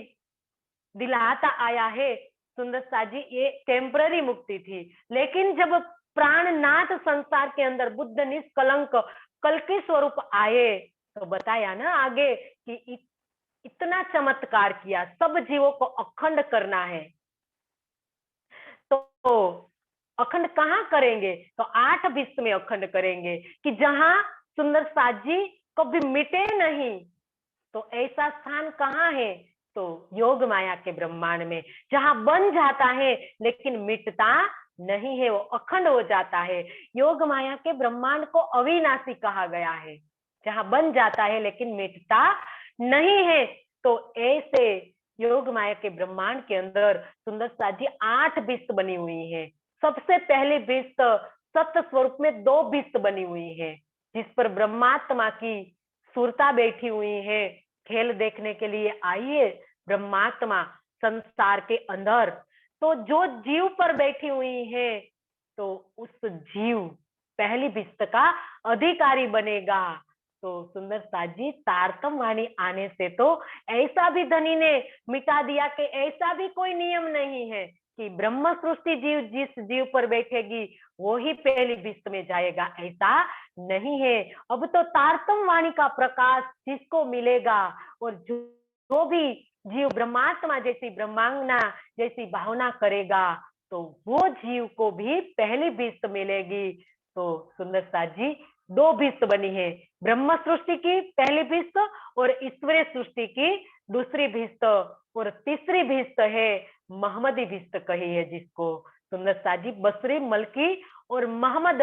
दिलाता आया है। सुंदर साजी ये टेम्पररी मुक्ति थी, लेकिन जब प्राणनाथ संसार के अंदर बुद्ध निष्कलंक कल्कि स्वरूप आए तो बताया ना आगे कि इतना चमत्कार किया, सब जीवों को अखंड करना है। तो अखंड कहाँ करेंगे? तो 8 विश्व में अखंड करेंगे कि जहां सुंदर साजी कभी मिटे नहीं। तो ऐसा स्थान कहाँ है? तो योग माया के ब्रह्मांड में, जहां बन जाता है लेकिन मिटता नहीं है, वो अखंड हो जाता है। योग माया के ब्रह्मांड को अविनाशी कहा गया है, जहां बन जाता है लेकिन मिटता नहीं है। तो ऐसे योग माया के ब्रह्मांड के अंदर सुंदर साजी 8 विस्त बनी हुई है। सबसे पहली विस्त सत्य स्वरूप में 2 विस्त बनी हुई है, जिस पर ब्रह्मात्मा की सुरता बैठी हुई है। खेल देखने के लिए आई है ब्रह्मात्मा संसार के अंदर। तो जो जीव पर बैठी हुई है, तो उस जीव पहली विस्त का अधिकारी बनेगा। तो सुंदर साजी तारतम वाणी आने से तो ऐसा भी धनी ने मिटा दिया कि ऐसा भी कोई नियम नहीं है कि ब्रह्म सृष्टि जीव जिस जीव पर बैठेगी वो ही पहली विस्त में जाएगा, ऐसा नहीं है। अब तो तारतम वाणी का प्रकाश जिसको मिलेगा और जो भी जीव ब्रह्मात्मा जैसी ब्रह्मांगना जैसी भावना करेगा, तो वो जीव को भी पहली विस्त मिलेगी। तो सुंदर साजी 2 विस्त बनी है, ब्रह्म सृष्टि की पहली विस्त और ईश्वरीय सृष्टि की दूसरी विस्त, और तीसरी विस्त है मोहम्मदी विस्त कही है, जिसको सुंदर साजी बसरी मलकी और मोहम्मद,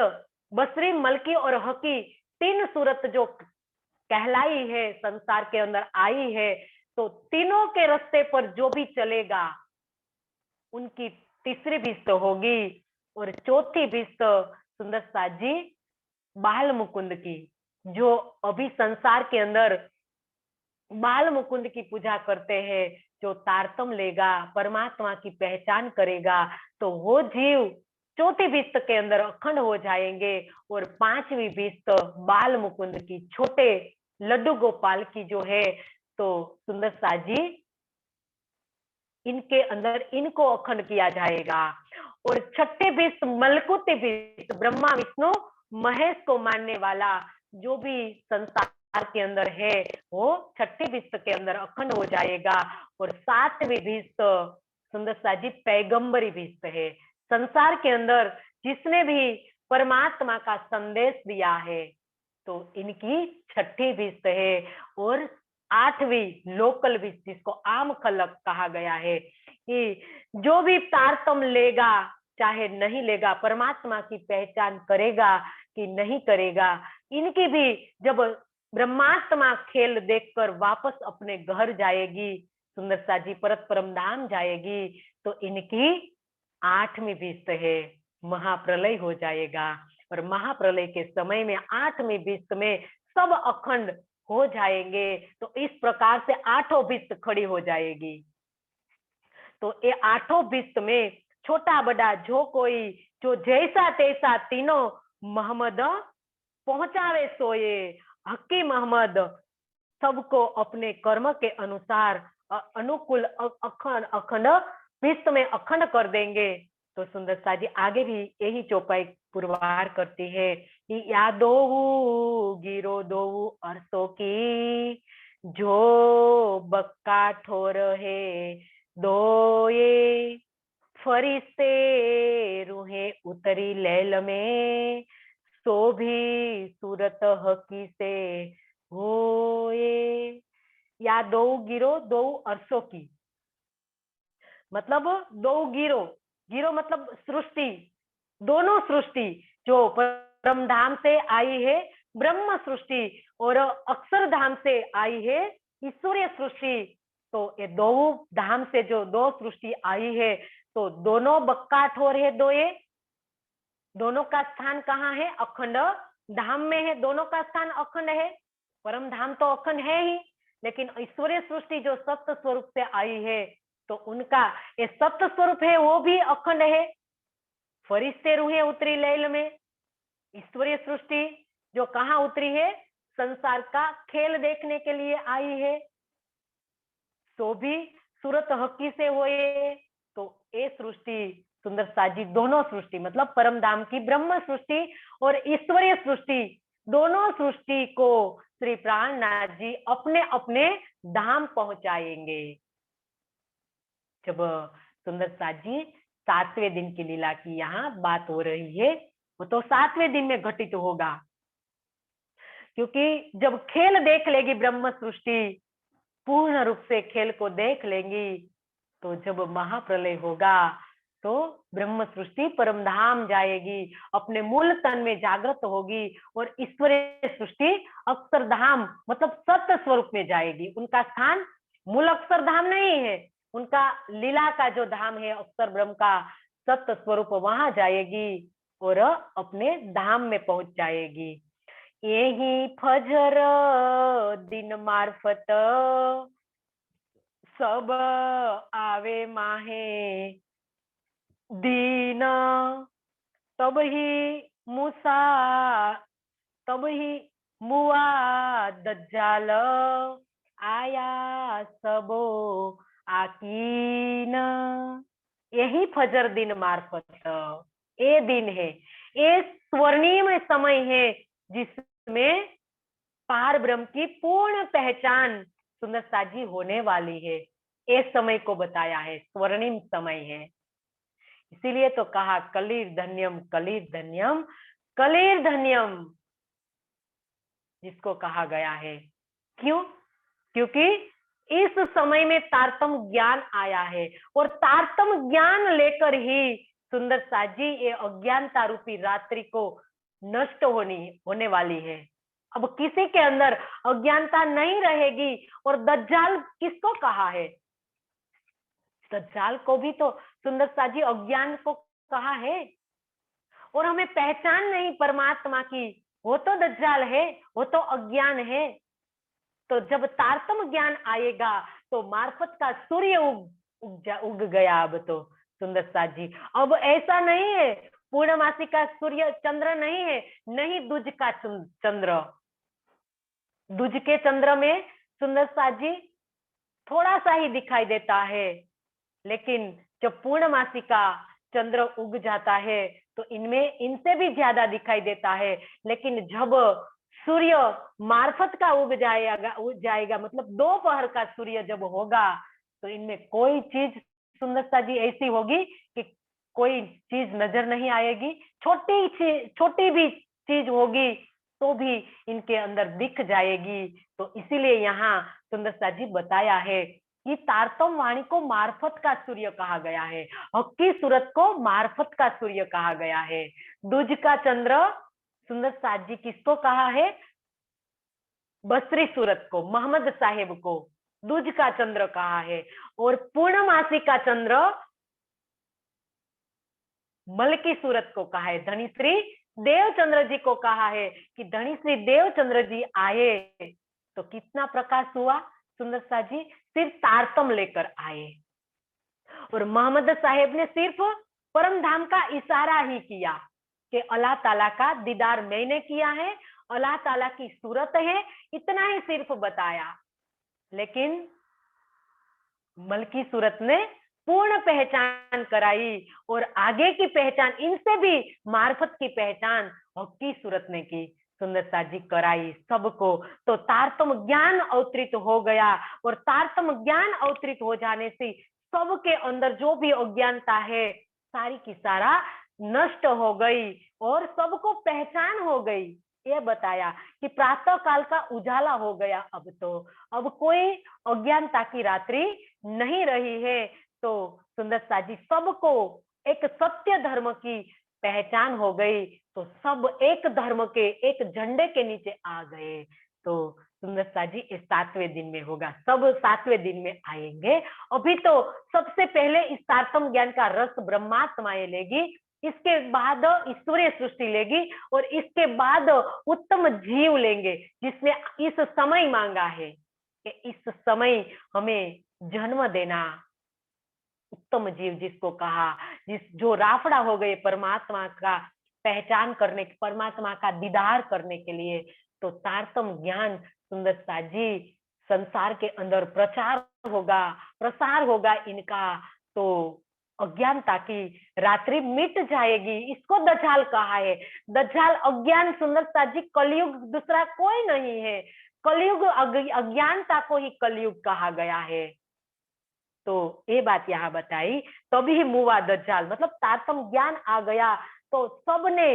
बसरी मलकी और हकी 3 सूरत जो कहलाई है संसार के अंदर आई है। तो तीनों के रास्ते पर जो भी चलेगा उनकी तीसरी विस्त होगी, और चौथी विस्त सुंदर साजी बाल मुकुंद की, जो अभी संसार के अंदर बाल मुकुंद की पूजा करते हैं, जो तारतम लेगा परमात्मा की पहचान करेगा, तो वो जीव चौथी विस्त के अंदर अखंड हो जाएंगे। और 5वीं विस्त बाल मुकुंद की, छोटे लड्डू गोपाल की जो है, तो सुंदर साजी इनके अंदर इनको अखंड किया जाएगा। और छठे विस्त मलकुति विस्त, ब्रह्मा विष्णु महेश को मानने वाला जो भी संसार के अंदर है, वो छठी विस्त के अंदर अखंड हो जाएगा। और 7वीं विस्त सुंदर साजी पैगंबरी विस्त है, संसार के अंदर जिसने भी परमात्मा का संदेश दिया है, तो इनकी छठी विस्त है। और 8वीं लोकल विस्त, जिसको आम खलक कहा गया है, कि जो भी तारतम लेगा चाहे नहीं लेगा, परमात्मा की पहचान करेगा कि नहीं करेगा, इनकी भी जब ब्रह्मात्मा खेल देखकर वापस अपने घर जाएगी, सुंदर साजी परत परम धाम जाएगी, तो इनकी 8वीं विस्त है, महाप्रलय हो जाएगा। और महाप्रलय के समय में 8वीं विस्त में सब अखंड हो जाएंगे। तो इस प्रकार से 8 विस्त खड़ी हो जाएगी। तो ये 8 विस्त में छोटा बड़ा जो कोई, जो जैसा तैसा तीनों मोहम्मद पहुंचावे सोए, हकी मोहम्मद सबको अपने कर्म के अनुसार अनुकूल अखंड अखंड विश्व में अखंड कर देंगे। तो सुंदर साजी आगे भी यही चौपाई पुरवार करती है कि या दो गिरो दो अरसों की, जो बक्का ठोर है दो ये फरिश्ते रूहे उतरी लैल में, सो भी सूरत हकी से होए। या दो गिरो दो अरसों की, मतलब 2 गिरो, गिरो मतलब सृष्टि, दोनों सृष्टि जो परम धाम से आई है ब्रह्म सृष्टि, और अक्षर धाम से आई है ईश्वरीय सृष्टि। तो ये 2 धाम से जो 2 सृष्टि आई है, तो दोनों बक्का ठोर है दो, ये दोनों का स्थान कहाँ है? अखंड धाम में है, दोनों का स्थान अखंड है। परम धाम तो अखंड है ही, लेकिन ईश्वरीय सृष्टि जो सत्य स्वरूप से आई है, तो उनका ये सत्य स्वरूप है वो भी अखंड है। फरिश्ते रूहें उतरी लैल में, ईश्वरीय सृष्टि जो कहाँ उतरी है, संसार का खेल देखने के लिए आई है, तो भी सूरत हकी से हुए। तो ये सृष्टि सुंदर साजी दोनों सृष्टि मतलब परम धाम की ब्रह्म सृष्टि और ईश्वरीय सृष्टि, दोनों सृष्टि को श्री प्राणनाथ जी अपने अपने धाम पहुंचाएंगे। जब सुंदर साजी 7वें दिन की लीला की यहाँ बात हो रही है, वो तो 7वें दिन में घटित होगा, क्योंकि जब खेल देख लेगी ब्रह्म सृष्टि, पूर्ण रूप से खेल को देख लेंगी, तो जब महाप्रलय होगा तो ब्रह्म सृष्टि परम धाम जाएगी, अपने मूल तन में जागृत होगी और ईश्वरीय सृष्टि अक्षरधाम मतलब सत्य स्वरूप में जाएगी। उनका स्थान मूल अक्षरधाम नहीं है, उनका लीला का जो धाम है अक्षर ब्रह्म का सत्य स्वरूप, वहां जाएगी और अपने धाम में पहुंच जाएगी। यही फजर दिन मार्फत सब आवे माहे दीन, तब ही मूसा तब ही मुआ दज्जाल आया सबो आकीन। यही फजर दिन मार्फत ये दिन है, ये स्वर्णिम समय है जिसमें पार ब्रह्म की पूर्ण पहचान सुंदर साजी होने वाली है। इस समय को बताया है, स्वर्णिम समय है। इसीलिए तो कहा कलिर धन्यम कलिर धन्यम कलिर धन्यम, जिसको कहा गया है। क्यों? क्योंकि इस समय में तारतम ज्ञान आया है और तारतम ज्ञान लेकर ही सुंदर साजी ये अज्ञानता रूपी रात्रि को नष्ट होने वाली है। अब किसी के अंदर अज्ञानता नहीं रहेगी। और दज्जाल किसको कहा है? दज्जाल को भी तो सुंदर साजी अज्ञान को कहा है, और हमें पहचान नहीं परमात्मा की, वो तो दज्जाल है, वो तो अज्ञान है। तो जब तारतम ज्ञान आएगा तो मार्फत का सूर्य उग गया। अब तो सुंदर साजी अब ऐसा नहीं है, पूर्णमासी का सूर्य चंद्र नहीं है, नहीं दूज का चंद्र। दूज के चंद्र में सुंदर साजी थोड़ा सा ही दिखाई देता है, लेकिन जब पूर्णमासी का चंद्र उग जाता है तो इनमें इनसे भी ज्यादा दिखाई देता है। लेकिन जब सूर्य मार्फत का उग जाएगा मतलब दोपहर का सूर्य जब होगा, तो इनमें कोई चीज सुंदरता जी ऐसी होगी कि कोई चीज नजर नहीं आएगी। छोटी भी चीज होगी तो भी इनके अंदर दिख जाएगी। तो इसीलिए यहाँ सुंदरता जी बताया है कि तारतम वाणी को मार्फत का सूर्य कहा गया है, हक्की सूरत को मार्फत का सूर्य कहा गया है। दूज का चंद्र सुंदर साज जी किसको कहा है? बसरी सूरत को, मोहम्मद साहेब को दूज का चंद्र कहा है। और पूर्णमासी का चंद्र मलकी सूरत को कहा है, धनीश्री देवचंद्र जी को कहा है कि धनीश्री देवचंद्र जी आए तो कितना प्रकाश हुआ। सुंदर साज जी सिर्फ तारतम लेकर आए और मोहम्मद साहेब ने सिर्फ परम धाम का इशारा ही किया कि अल्लाह ताला का दीदार मैंने किया है, अल्लाह ताला की सूरत है, इतना ही सिर्फ बताया। लेकिन मलकी सूरत ने पूर्ण पहचान कराई और आगे की पहचान इनसे भी मार्फत की पहचान हक्की सूरत ने की, सुंदर साज जी कराई सबको। तो तारतम ज्ञान अवतरित हो गया और तारतम ज्ञान अवतरित हो जाने से सबके अंदर जो भी अज्ञानता है सारी की सारा नष्ट हो गई और सबको पहचान हो गई। ये बताया कि प्रातः काल का उजाला हो गया। अब कोई अज्ञानता की रात्रि नहीं रही है। तो सुंदर साजी सबको एक सत्य धर्म की पहचान हो गई। तो सब एक धर्म के एक झंडे के नीचे आ गए। तो सुंदर साजी इस 7वें दिन में होगा, सब 7वें दिन में आएंगे। अभी तो सबसे पहले इस तारतम ज्ञान का रस ब्रह्मात्माएं लेगी, इसके बाद ईश्वरीय सृष्टि लेगी और इसके बाद उत्तम जीव लेंगे, जिसने इस समय मांगा है कि इस समय हमें जन्म देना, उत्तम जीव जिसको कहा, जो राफड़ा हो गए परमात्मा का पहचान करने, परमात्मा का दीदार करने के लिए। तो तारतम ज्ञान सुंदर साजी संसार के अंदर प्रचार होगा, प्रसार होगा इनका, तो अज्ञानता की रात्रि मिट जाएगी। इसको दज्जाल कहा है। दज्जाल अज्ञान सुंदर साजी कलयुग दूसरा कोई नहीं है। कलयुग अज्ञानता को ही कलयुग कहा गया है। तो ये बात यहाँ बताई। तभी मुआ दज्जाल, मतलब तारतम ज्ञान आ गया तो सबने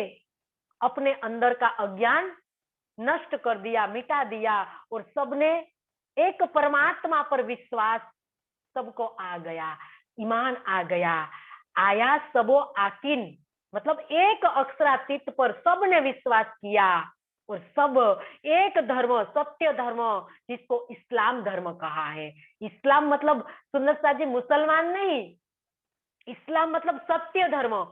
अपने अंदर का अज्ञान नष्ट कर दिया, मिटा दिया, और सबने एक परमात्मा पर विश्वास सबको आ गया, ईमान आ गया। आया सबो आकिन, मतलब एक अक्षरातीत पर सबने विश्वास किया, और सब एक धर्म, सत्य धर्म, जिसको इस्लाम धर्म कहा है। इस्लाम मतलब सुंदर सा जी मुसलमान नहीं, इस्लाम मतलब सत्य धर्म।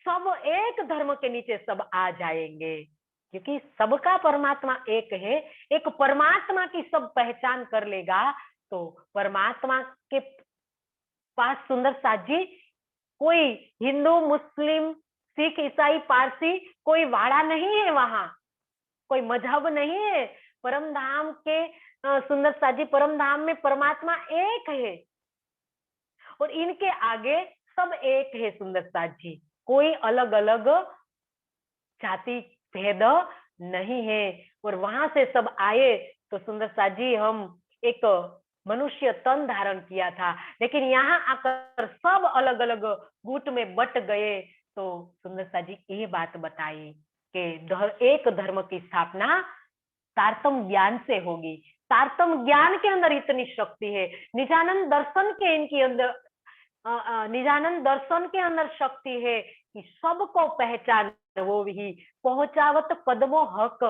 सब एक धर्म के नीचे सब आ जाएंगे, क्योंकि सबका परमात्मा एक है। एक परमात्मा की सब पहचान कर लेगा तो परमात्मा के पास सुंदर साजी कोई हिंदू, मुस्लिम, सिख, ईसाई, पारसी कोई वाड़ा नहीं है, वहां कोई मजहब नहीं है। परम धाम के सुंदर साजी परम धाम में परमात्मा एक है, और इनके आगे सब एक है सुंदर साजी। कोई अलग अलग जाति भेद नहीं है। और वहां से सब आए तो सुंदर साजी हम एक मनुष्य तन धारण किया था, लेकिन यहाँ आकर सब अलग अलग गुट में बट गए। तो सुंदर साजी ये बात बताई कि एक धर्म की स्थापना तारतम ज्ञान से होगी। तारतम ज्ञान के अंदर इतनी शक्ति है। निजानंद दर्शन के इनके अंदर निजानंद दर्शन के अंदर शक्ति है कि सबको पहचान वो ही पहुंचावत कदमों हक,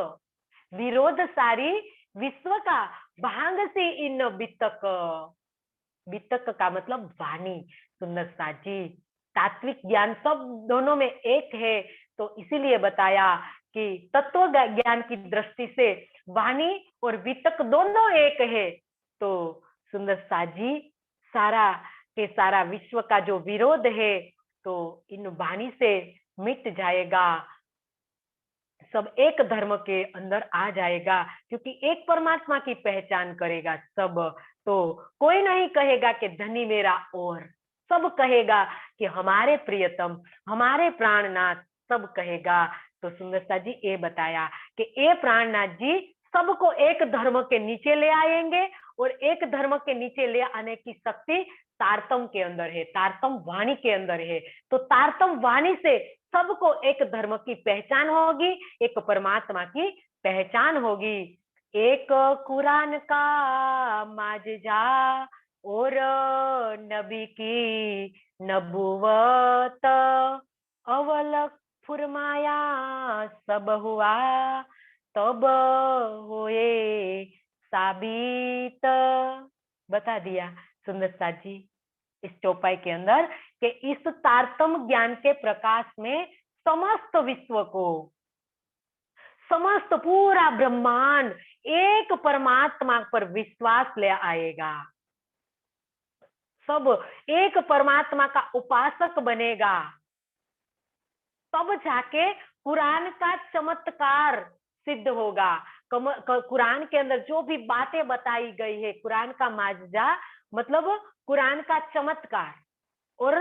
विरोध सारी विश्व का भांग से इन बितक। बितक का मतलब वाणी सुंदर साजी। तात्विक ज्ञान सब दोनों में एक है, तो इसीलिए बताया कि तत्व ज्ञान की दृष्टि से वाणी और वितक दोनों एक है। तो सुंदर साजी सारा के सारा विश्व का जो विरोध है तो इन वाणी से मिट जाएगा, सब एक धर्म के अंदर आ जाएगा, क्योंकि एक परमात्मा की पहचान करेगा सब। तो कोई नहीं कहेगा कि धनी मेरा, और सब कहेगा कि हमारे प्रियतम, हमारे प्राणनाथ, सब कहेगा। तो सुंदर सा जी ये बताया कि ये प्राणनाथ जी सबको एक धर्म के नीचे ले आएंगे, और एक धर्म के नीचे ले आने की शक्ति तारतम के अंदर है, तारतम वाणी के अंदर है। तो तारतम वाणी से सबको एक धर्म की पहचान होगी, एक परमात्मा की पहचान होगी। एक कुरान का माजजा और नबी की नबुवत, अवल फुरमाया सब हुआ, तब होए साबित। बता दिया सुंदर साथ जी इस चौपाई के अंदर कि इस तारतम ज्ञान के प्रकाश में समस्त विश्व को, समस्त पूरा ब्रह्मांड एक परमात्मा पर विश्वास ले आएगा। सब एक परमात्मा का उपासक बनेगा, तब जाके कुरान का चमत्कार सिद्ध होगा। कुरान के अंदर जो भी बातें बताई गई है, कुरान का माजजा मतलब कुरान का चमत्कार। और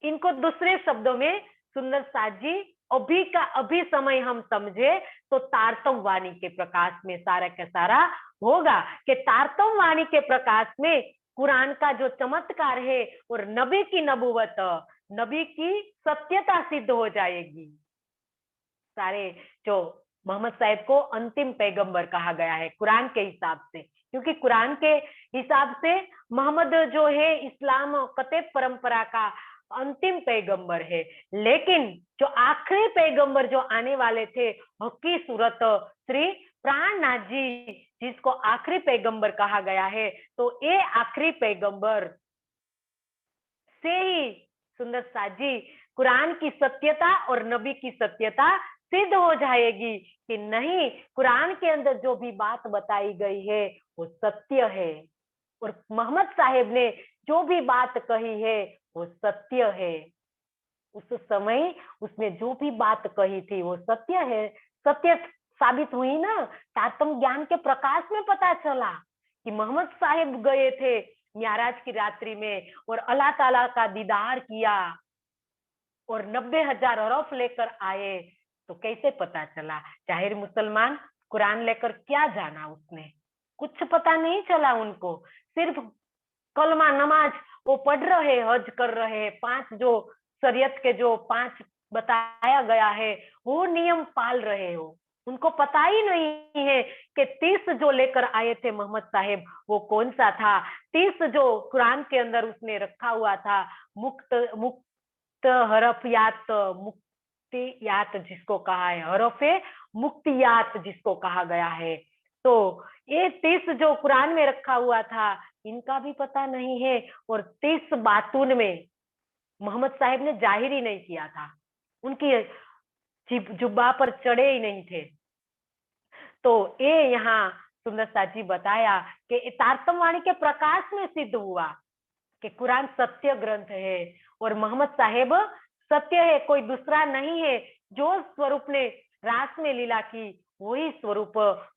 इनको दूसरे शब्दों में सुंदर साथ जी अभी का अभी समय हम समझे तो तारतम वाणी के प्रकाश में सारा का सारा होगा, कि तारतम वाणी के प्रकाश में कुरान का जो चमत्कार है और नबी की नबूवत, नबी की सत्यता सिद्ध हो जाएगी। सारे जो मोहम्मद साहब को अंतिम पैगंबर कहा गया है कुरान के हिसाब से, क्योंकि कुरान के हिसाब से मोहम्मद जो है इस्लाम कतेब परंपरा का अंतिम पैगंबर है। लेकिन जो आखिरी पैगंबर जो आने वाले थे हकी सूरत श्री प्राणनाथ जी, जिसको आखिरी पैगंबर कहा गया है, तो ये आखिरी पैगंबर से ही सुंदर साजी कुरान की सत्यता और नबी की सत्यता सिद्ध हो जाएगी कि नहीं, कुरान के अंदर जो भी बात बताई गई है वो सत्य है। और मोहम्मद साहेब ने जो भी बात कही है वो सत्य है। उस समय उसने जो भी बात कही थी वो सत्य है, सत्य साबित हुई ना। तारतम ज्ञान के प्रकाश में पता चला कि मोहम्मद साहेब गए थे मिराज की रात्रि में और अल्लाह ताला का दीदार किया और 90,000 अरफ लेकर आए। तो कैसे पता चला? जाहिर मुसलमान कुरान लेकर क्या जाना उसने? कुछ पता नहीं चला उनको। सिर्फ कलमा नमाज वो पढ़ रहे, हज कर रहे, 5 जो शरीयत के जो 5 बताया गया है वो नियम पाल रहे हो। उनको पता ही नहीं है कि 30 जो लेकर आए थे मोहम्मद साहेब वो कौन सा था। 30 जो कुरान के अंदर उसने रखा हुआ था, मुक्त मुक्त हरफियात, मुक्तियात जिसको कहा है, हरफे मुक्तियात जिसको कहा गया है। तो ये 30 जो कुरान में रखा हुआ था इनका भी पता नहीं है। और 30 बातून में मोहम्मद साहिब ने जाहिर ही नहीं किया था, उनकी जुब्बा पर चढ़े ही नहीं थे। तो ये यहाँ सुंदर साथ जी बताया कि तारतम वाणी के प्रकाश में सिद्ध हुआ कि कुरान सत्य ग्रंथ है और मोहम्मद साहेब सत्य है, कोई दूसरा नहीं है। जो स्वरूप ने रास में लीला की वही स्वरूप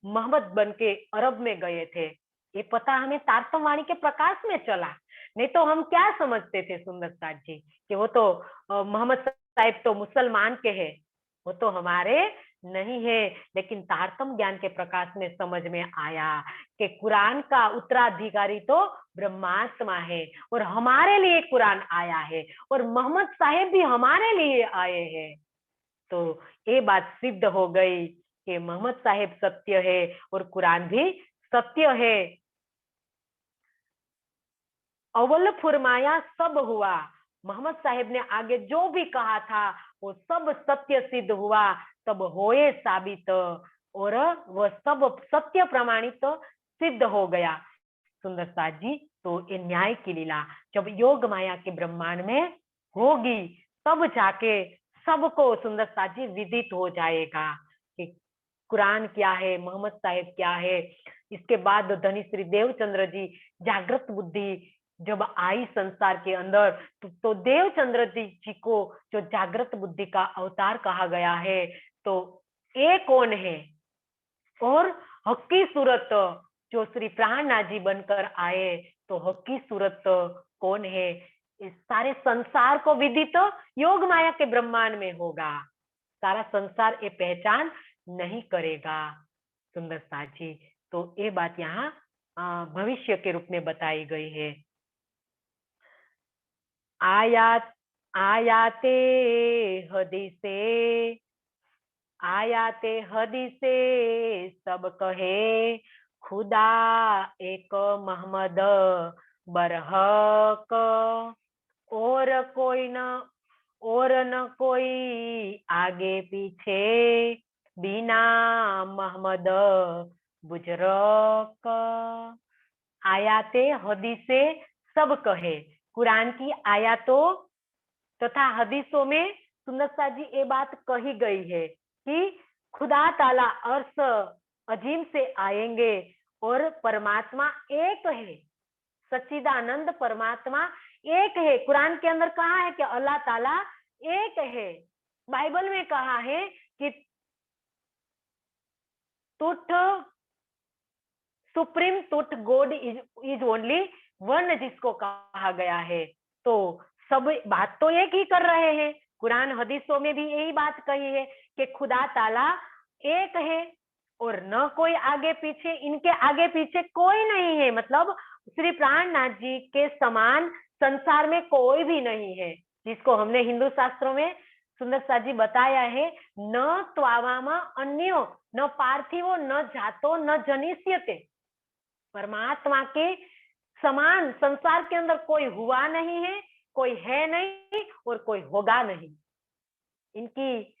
मोहम्मद बन के अरब में गए थे। ये पता हमें तारतम वाणी के प्रकाश में चला। नहीं तो हम क्या समझते थे सुंदर साथ जी कि वो तो मोहम्मद साहिब तो मुसलमान के हैं, वो तो हमारे नहीं है। लेकिन तारतम ज्ञान के प्रकाश में समझ में आया कि कुरान का उत्तराधिकारी तो ब्रह्मात्मा है और हमारे लिए कुरान आया है और मोहम्मद साहेब भी हमारे लिए आए हैं। तो ये बात सिद्ध हो गई कि मोहम्मद साहेब सत्य है और कुरान भी सत्य है। अव्वल फुरमाया सब हुआ। मोहम्मद साहेब ने आगे जो भी कहा था वो सब सत्य सिद्ध हुआ, तब होए साबित और वह सब सत्य प्रमाणित सिद्ध हो गया। सुंदर साथ जी, तो ये न्याय की लीला जब योग माया के ब्रह्मांड में होगी तब जाके सबको सुंदर साथ जी विदित हो जाएगा कि कुरान क्या है, मोहम्मद साहेब क्या है। इसके बाद धनी श्री देवचंद्र जी जागृत बुद्धि जब आई संसार के अंदर तो देवचंद्र जी को जो जागृत बुद्धि का अवतार कहा गया है। तो ये कौन है? और हक्की सूरत जो श्री प्राणनाथ जी बनकर आए, तो हक्की सूरत कौन है? इस सारे संसार को विदित योग माया के ब्रह्मांड में होगा। सारा संसार ये पहचान नहीं करेगा। सुंदर साथ जी, तो ये बात यहाँ भविष्य के रूप में बताई गई है। आयात आयाते हदीसे, आयाते हदीसे सब कहे खुदा एक मोहम्मद बरहक, और कोई न और न कोई आगे पीछे बिना मोहम्मद बुजरक। आयाते हदीसे सब कहे, कुरान की आयातों तथा हदीसों में सुंदर साथ जी ये बात कही गई है कि खुदा ताला अर्श अजीम से आएंगे और परमात्मा एक है, सच्चिदानंद परमात्मा एक है। कुरान के अंदर कहा है कि अल्लाह ताला एक है। बाइबल में कहा है कि तुठ supreme तुठ God is only one जिसको कहा गया है। तो सब बात तो एक ही कर रहे हैं। कुरान हदीसों में भी यही बात कही है कि खुदा ताला एक है और न कोई आगे पीछे, इनके आगे पीछे कोई नहीं है। मतलब श्री प्राणनाथ जी के समान संसार में कोई भी नहीं है, जिसको हमने हिंदू शास्त्रों में सुंदर साथ जी बताया है, न त्वावामा अन्यो न पार्थिवो न जातो न जनिष्यते। परमात्मा के समान संसार के अंदर कोई हुआ नहीं है, कोई है नहीं और कोई होगा नहीं। इनकी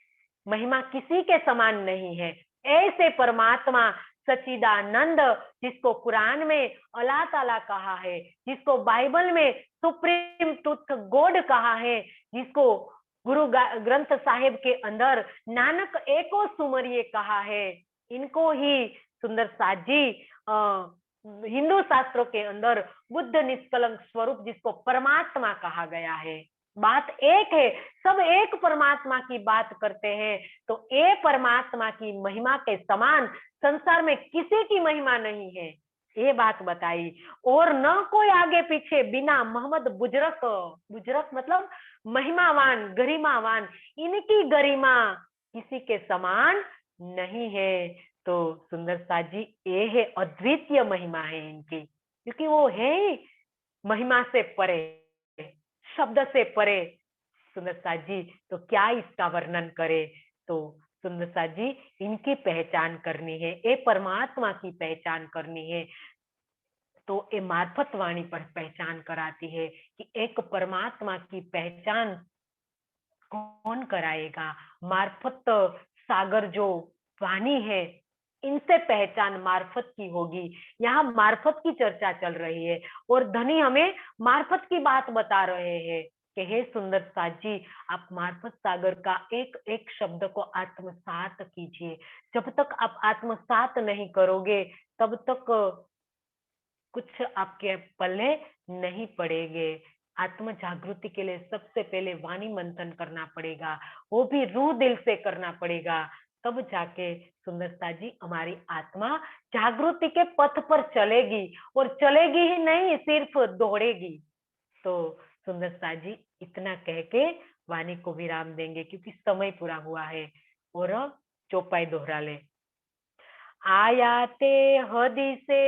महिमा किसी के समान नहीं है। ऐसे परमात्मा सच्चिदानंद जिसको कुरान में अल्लाह ताला कहा है, जिसको बाइबल में सुप्रीम ट्रुथ गॉड कहा है, जिसको गुरु ग्रंथ साहिब के अंदर नानक एको सुमरिये कहा है, इनको ही सुंदर साथ जी हिंदू शास्त्रों के अंदर बुद्ध निष्कलंक स्वरूप जिसको परमात्मा कहा गया है, बात एक है, सब एक परमात्मा की बात करते हैं। तो ये परमात्मा की महिमा के समान संसार में किसी की महिमा नहीं है, ये बात बताई। और न कोई आगे पीछे बिना मोहम्मद बुजरक, बुजरक मतलब महिमावान, गरिमावान, इनकी गरिमा किसी के समान नहीं है। तो सुंदर साथ जी, ये है अद्वितीय महिमा है इनकी, क्योंकि वो है ही महिमा से परे, शब्द से परे। सुंदर साथ जी, तो क्या इसका वर्णन करे। तो सुंदर साथ जी, इनकी पहचान करनी है, ये परमात्मा की पहचान करनी है। तो ये मार्फत वाणी पर पहचान कराती है कि एक परमात्मा की पहचान कौन कराएगा। मार्फत सागर जो वाणी है, इनसे पहचान मार्फत की होगी। यहाँ मार्फत की चर्चा चल रही है और धनी हमें मार्फत की बात बता रहे हैं कि हे सुंदर साथ जी, आप मार्फत सागर का एक एक शब्द को आत्मसात कीजिए। जब तक आप आत्मसात नहीं करोगे, तब तक कुछ आपके पल्ले नहीं पड़ेंगे। आत्म जागृति के लिए सबसे पहले वाणी मंथन करना पड़ेगा, वो भी रूह दिल से करना पड़ेगा। तब जाके सुंदरता जी, हमारी आत्मा जागृति के पथ पर चलेगी, और चलेगी ही नहीं, सिर्फ दौड़ेगी। तो सुंदरता जी, इतना कह के वाणी को विराम देंगे क्योंकि समय पूरा हुआ है। और चौपाई दोहरा ले। आयाते हदीसे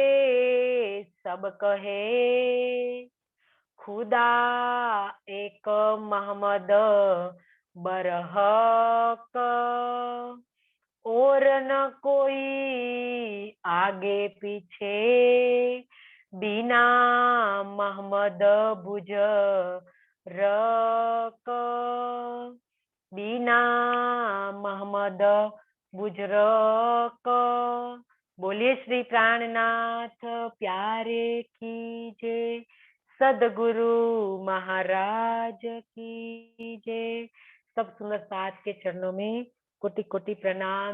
सब कहे, खुदा एक मोहम्मद बरहक, और न कोई आगे पीछे बिना मोहम्मद बुजरक, बिना मोहम्मद बुजरक। बोलिए श्री प्राणनाथ प्यारे की जय, सदगुरु महाराज की जय। सब सुंदर साथ के चरणों में कोटि कोटि प्रणाम।